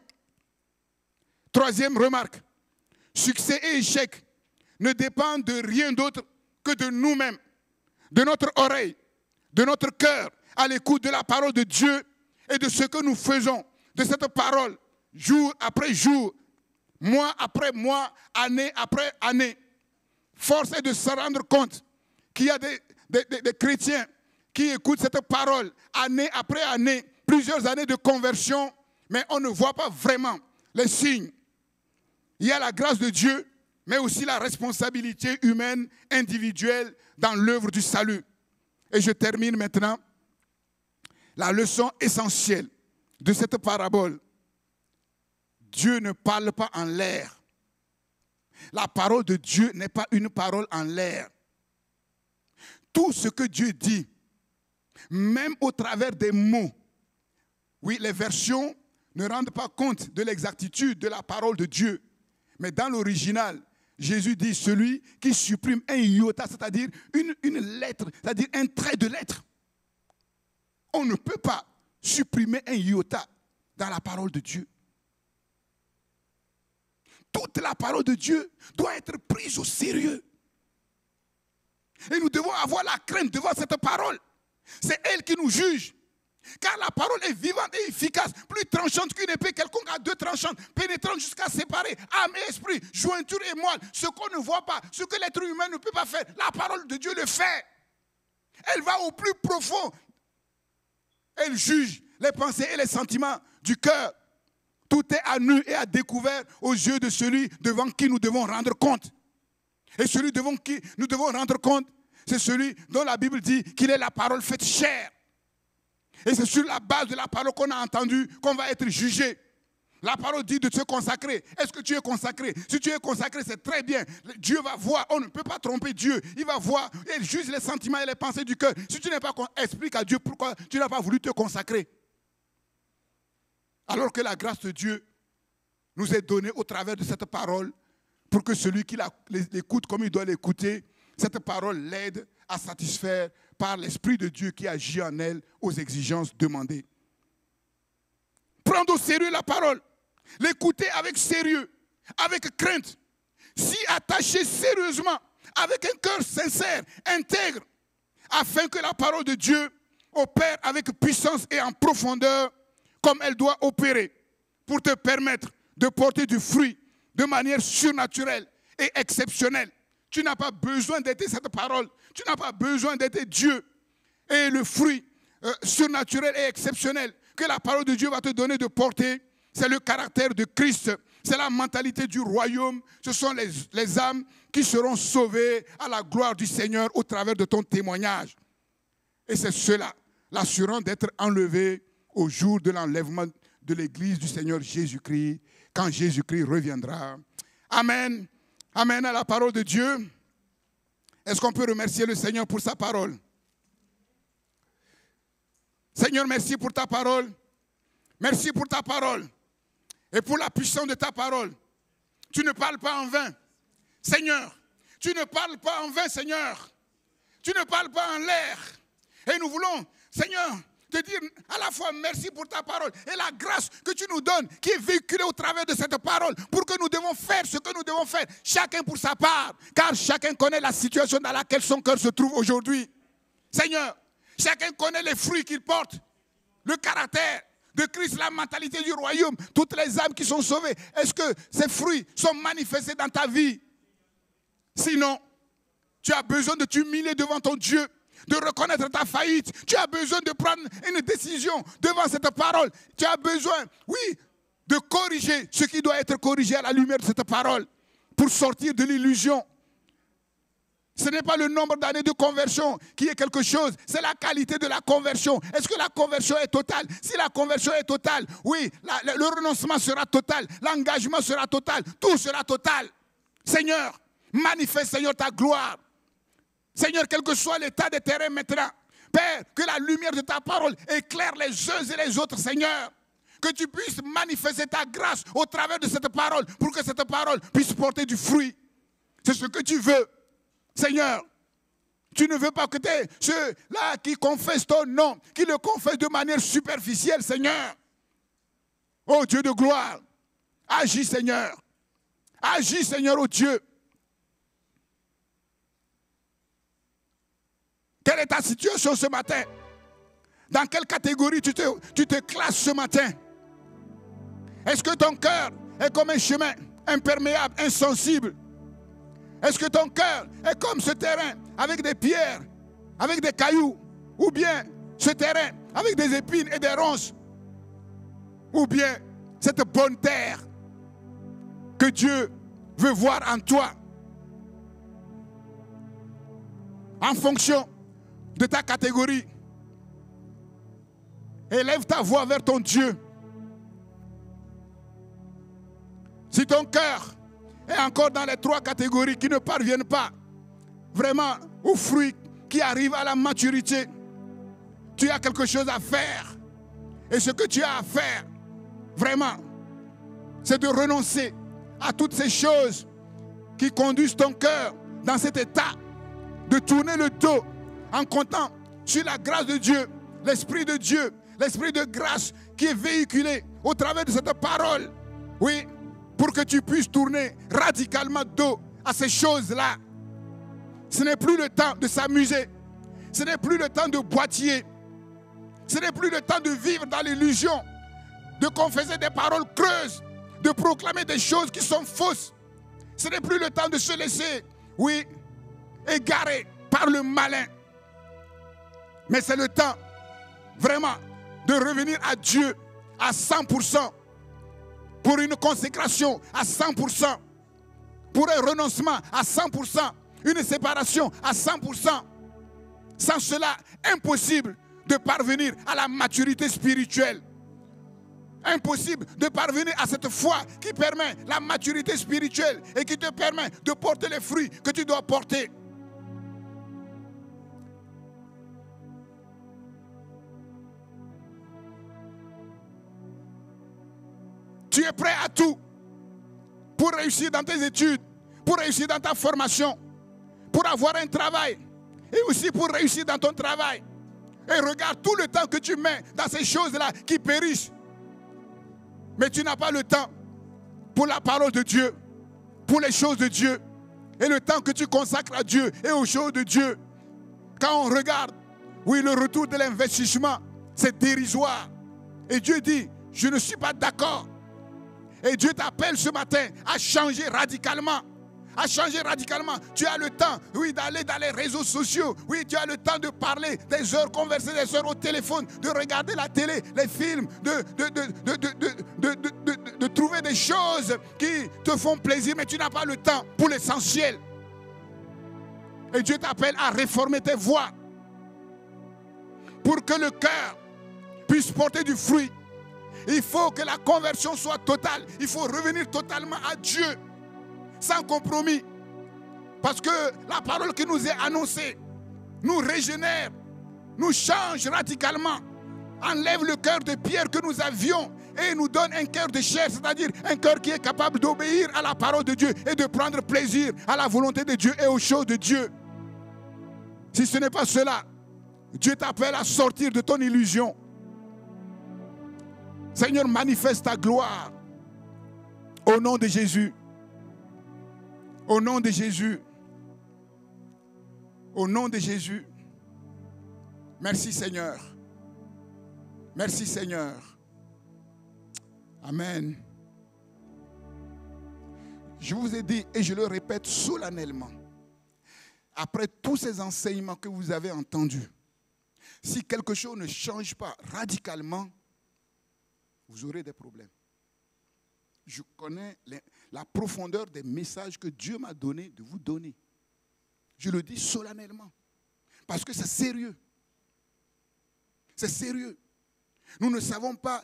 Troisième remarque, succès et échec ne dépendent de rien d'autre que de nous-mêmes, de notre oreille, de notre cœur, à l'écoute de la parole de Dieu et de ce que nous faisons de cette parole, jour après jour, mois après mois, année après année. Force est de se rendre compte qu'il y a des chrétiens qui écoutent cette parole année après année, plusieurs années de conversion, mais on ne voit pas vraiment les signes. Il y a la grâce de Dieu, mais aussi la responsabilité humaine, individuelle, dans l'œuvre du salut. Et je termine maintenant. La leçon essentielle de cette parabole, Dieu ne parle pas en l'air. La parole de Dieu n'est pas une parole en l'air. Tout ce que Dieu dit, même au travers des mots, oui, les versions ne rendent pas compte de l'exactitude de la parole de Dieu. Mais dans l'original, Jésus dit, celui qui supprime un iota, c'est-à-dire une lettre, c'est-à-dire un trait de lettre. On ne peut pas supprimer un iota dans la parole de Dieu. Toute la parole de Dieu doit être prise au sérieux. Et nous devons avoir la crainte devant cette parole. C'est elle qui nous juge. Car la parole est vivante et efficace, plus tranchante qu'une épée quelconque à deux tranchantes, pénétrante jusqu'à séparer âme et esprit, jointure et moelle. Ce qu'on ne voit pas, ce que l'être humain ne peut pas faire, la parole de Dieu le fait. Elle va au plus profond. Elle juge les pensées et les sentiments du cœur. Tout est à nu et à découvert aux yeux de celui devant qui nous devons rendre compte. Et celui devant qui nous devons rendre compte, c'est celui dont la Bible dit qu'il est la parole faite chair. Et c'est sur la base de la parole qu'on a entendue qu'on va être jugé. La parole dit de se consacrer. Est-ce que tu es consacré? Si tu es consacré, c'est très bien. Dieu va voir. On ne peut pas tromper Dieu. Il va voir et il juge les sentiments et les pensées du cœur. Si tu n'es pas explique à Dieu pourquoi tu n'as pas voulu te consacrer. Alors que la grâce de Dieu nous est donnée au travers de cette parole pour que celui qui l'écoute comme il doit l'écouter, cette parole l'aide à satisfaire par l'Esprit de Dieu qui agit en elle aux exigences demandées. Prendre au sérieux la parole, l'écouter avec sérieux, avec crainte, s'y attacher sérieusement, avec un cœur sincère, intègre, afin que la parole de Dieu opère avec puissance et en profondeur comme elle doit opérer, pour te permettre de porter du fruit de manière surnaturelle et exceptionnelle. Tu n'as pas besoin d'être cette parole. Tu n'as pas besoin d'être Dieu. Et le fruit surnaturel et exceptionnel que la parole de Dieu va te donner de porter, c'est le caractère de Christ. C'est la mentalité du royaume. Ce sont les âmes qui seront sauvées à la gloire du Seigneur au travers de ton témoignage. Et c'est cela, l'assurance d'être enlevé au jour de l'enlèvement de l'Église du Seigneur Jésus-Christ, quand Jésus-Christ reviendra. Amen. Amen à la parole de Dieu. Est-ce qu'on peut remercier le Seigneur pour sa parole? Seigneur, merci pour ta parole. Merci pour ta parole. Et pour la puissance de ta parole. Tu ne parles pas en vain. Seigneur, tu ne parles pas en vain, Seigneur. Tu ne parles pas en l'air. Et nous voulons, Seigneur, te dire à la fois merci pour ta parole et la grâce que tu nous donnes qui est véhiculée au travers de cette parole pour que nous devons faire ce que nous devons faire, chacun pour sa part, car chacun connaît la situation dans laquelle son cœur se trouve aujourd'hui. Seigneur, chacun connaît les fruits qu'il porte, le caractère de Christ, la mentalité du royaume, toutes les âmes qui sont sauvées. Est-ce que ces fruits sont manifestés dans ta vie? Sinon, tu as besoin de t'humilier devant ton Dieu, de reconnaître ta faillite. Tu as besoin de prendre une décision devant cette parole. Tu as besoin, oui, de corriger ce qui doit être corrigé à la lumière de cette parole pour sortir de l'illusion. Ce n'est pas le nombre d'années de conversion qui est quelque chose, c'est la qualité de la conversion. Est-ce que la conversion est totale? Si la conversion est totale, oui, le renoncement sera total, l'engagement sera total, tout sera total. Seigneur, manifeste, Seigneur, ta gloire. Seigneur, quel que soit l'état des terrains maintenant, Père, que la lumière de ta parole éclaire les uns et les autres, Seigneur. Que tu puisses manifester ta grâce au travers de cette parole pour que cette parole puisse porter du fruit. C'est ce que tu veux. Seigneur, tu ne veux pas que ceux-là qui confessent ton nom, qui le confessent de manière superficielle, Seigneur. Oh Dieu de gloire, agis, Seigneur. Agis, Seigneur, oh Dieu. Quelle est ta situation ce matin? Dans quelle catégorie tu te classes ce matin? Est-ce que ton cœur est comme un chemin imperméable, insensible? Est-ce que ton cœur est comme ce terrain avec des pierres, avec des cailloux? Ou bien ce terrain avec des épines et des ronces? Ou bien cette bonne terre que Dieu veut voir en toi? En fonction de ta catégorie, élève ta voix vers ton Dieu. Si ton cœur est encore dans les trois catégories qui ne parviennent pas vraiment aux fruits qui arrivent à la maturité, tu as quelque chose à faire. Et ce que tu as à faire, vraiment, c'est de renoncer à toutes ces choses qui conduisent ton cœur dans cet état de tourner le dos en comptant sur la grâce de Dieu, l'Esprit de Dieu, l'Esprit de grâce qui est véhiculé au travers de cette parole. Oui, pour que tu puisses tourner radicalement dos à ces choses-là. Ce n'est plus le temps de s'amuser. Ce n'est plus le temps de boitiller. Ce n'est plus le temps de vivre dans l'illusion, de confesser des paroles creuses, de proclamer des choses qui sont fausses. Ce n'est plus le temps de se laisser, oui, égarer par le malin. Mais c'est le temps, vraiment, de revenir à Dieu à 100%, pour une consécration à 100%, pour un renoncement à 100%, une séparation à 100%. Sans cela, impossible de parvenir à la maturité spirituelle. Impossible de parvenir à cette foi qui permet la maturité spirituelle et qui te permet de porter les fruits que tu dois porter. Tu es prêt à tout pour réussir dans tes études, pour réussir dans ta formation, pour avoir un travail et aussi pour réussir dans ton travail. Et regarde tout le temps que tu mets dans ces choses-là qui périssent. Mais tu n'as pas le temps pour la parole de Dieu, pour les choses de Dieu. Et le temps que tu consacres à Dieu et aux choses de Dieu. Quand on regarde, oui, le retour de l'investissement, c'est dérisoire. Et Dieu dit, je ne suis pas d'accord. Et Dieu t'appelle ce matin à changer radicalement. À changer radicalement. Tu as le temps, oui, d'aller dans les réseaux sociaux. Oui, tu as le temps de parler, des heures, converser des heures au téléphone, de regarder la télé, les films, de trouver des choses qui te font plaisir, mais tu n'as pas le temps pour l'essentiel. Et Dieu t'appelle à réformer tes voies pour que le cœur puisse porter du fruit. Il faut que la conversion soit totale. Il faut revenir totalement à Dieu, sans compromis. Parce que la parole qui nous est annoncée nous régénère, nous change radicalement, enlève le cœur de pierre que nous avions et nous donne un cœur de chair, c'est-à-dire un cœur qui est capable d'obéir à la parole de Dieu et de prendre plaisir à la volonté de Dieu et aux choses de Dieu. Si ce n'est pas cela, Dieu t'appelle à sortir de ton illusion. Seigneur, manifeste ta gloire au nom de Jésus. Au nom de Jésus. Au nom de Jésus. Merci Seigneur. Merci Seigneur. Amen. Je vous ai dit et je le répète solennellement. Après tous ces enseignements que vous avez entendus, si quelque chose ne change pas radicalement, vous aurez des problèmes. Je connais la profondeur des messages que Dieu m'a donné de vous donner. Je le dis solennellement. Parce que c'est sérieux. C'est sérieux. Nous ne savons pas,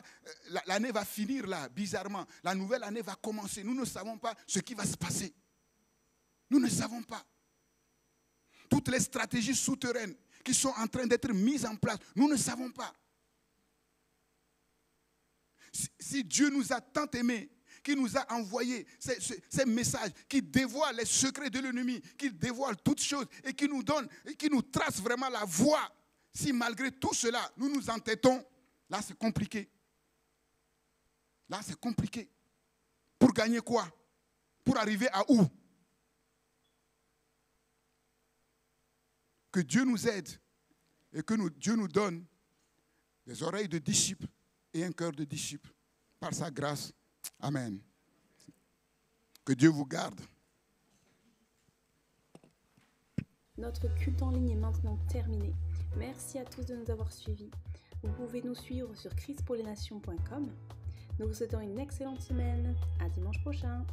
l'année va finir là, bizarrement. La nouvelle année va commencer. Nous ne savons pas ce qui va se passer. Nous ne savons pas. Toutes les stratégies souterraines qui sont en train d'être mises en place, nous ne savons pas. Si Dieu nous a tant aimés, qui nous a envoyé ces messages, qui dévoilent les secrets de l'ennemi, qui dévoilent toutes choses et qui nous donnent, et qui nous tracent vraiment la voie, si malgré tout cela, nous nous entêtons, là c'est compliqué. Là c'est compliqué. Pour gagner quoi? Pour arriver à où? Que Dieu nous aide et que Dieu nous donne des oreilles de disciples et un cœur de disciple. Par sa grâce. Amen. Que Dieu vous garde. Notre culte en ligne est maintenant terminé. Merci à tous de nous avoir suivis. Vous pouvez nous suivre sur christpourlesnations.com. Nous vous souhaitons une excellente semaine. À dimanche prochain.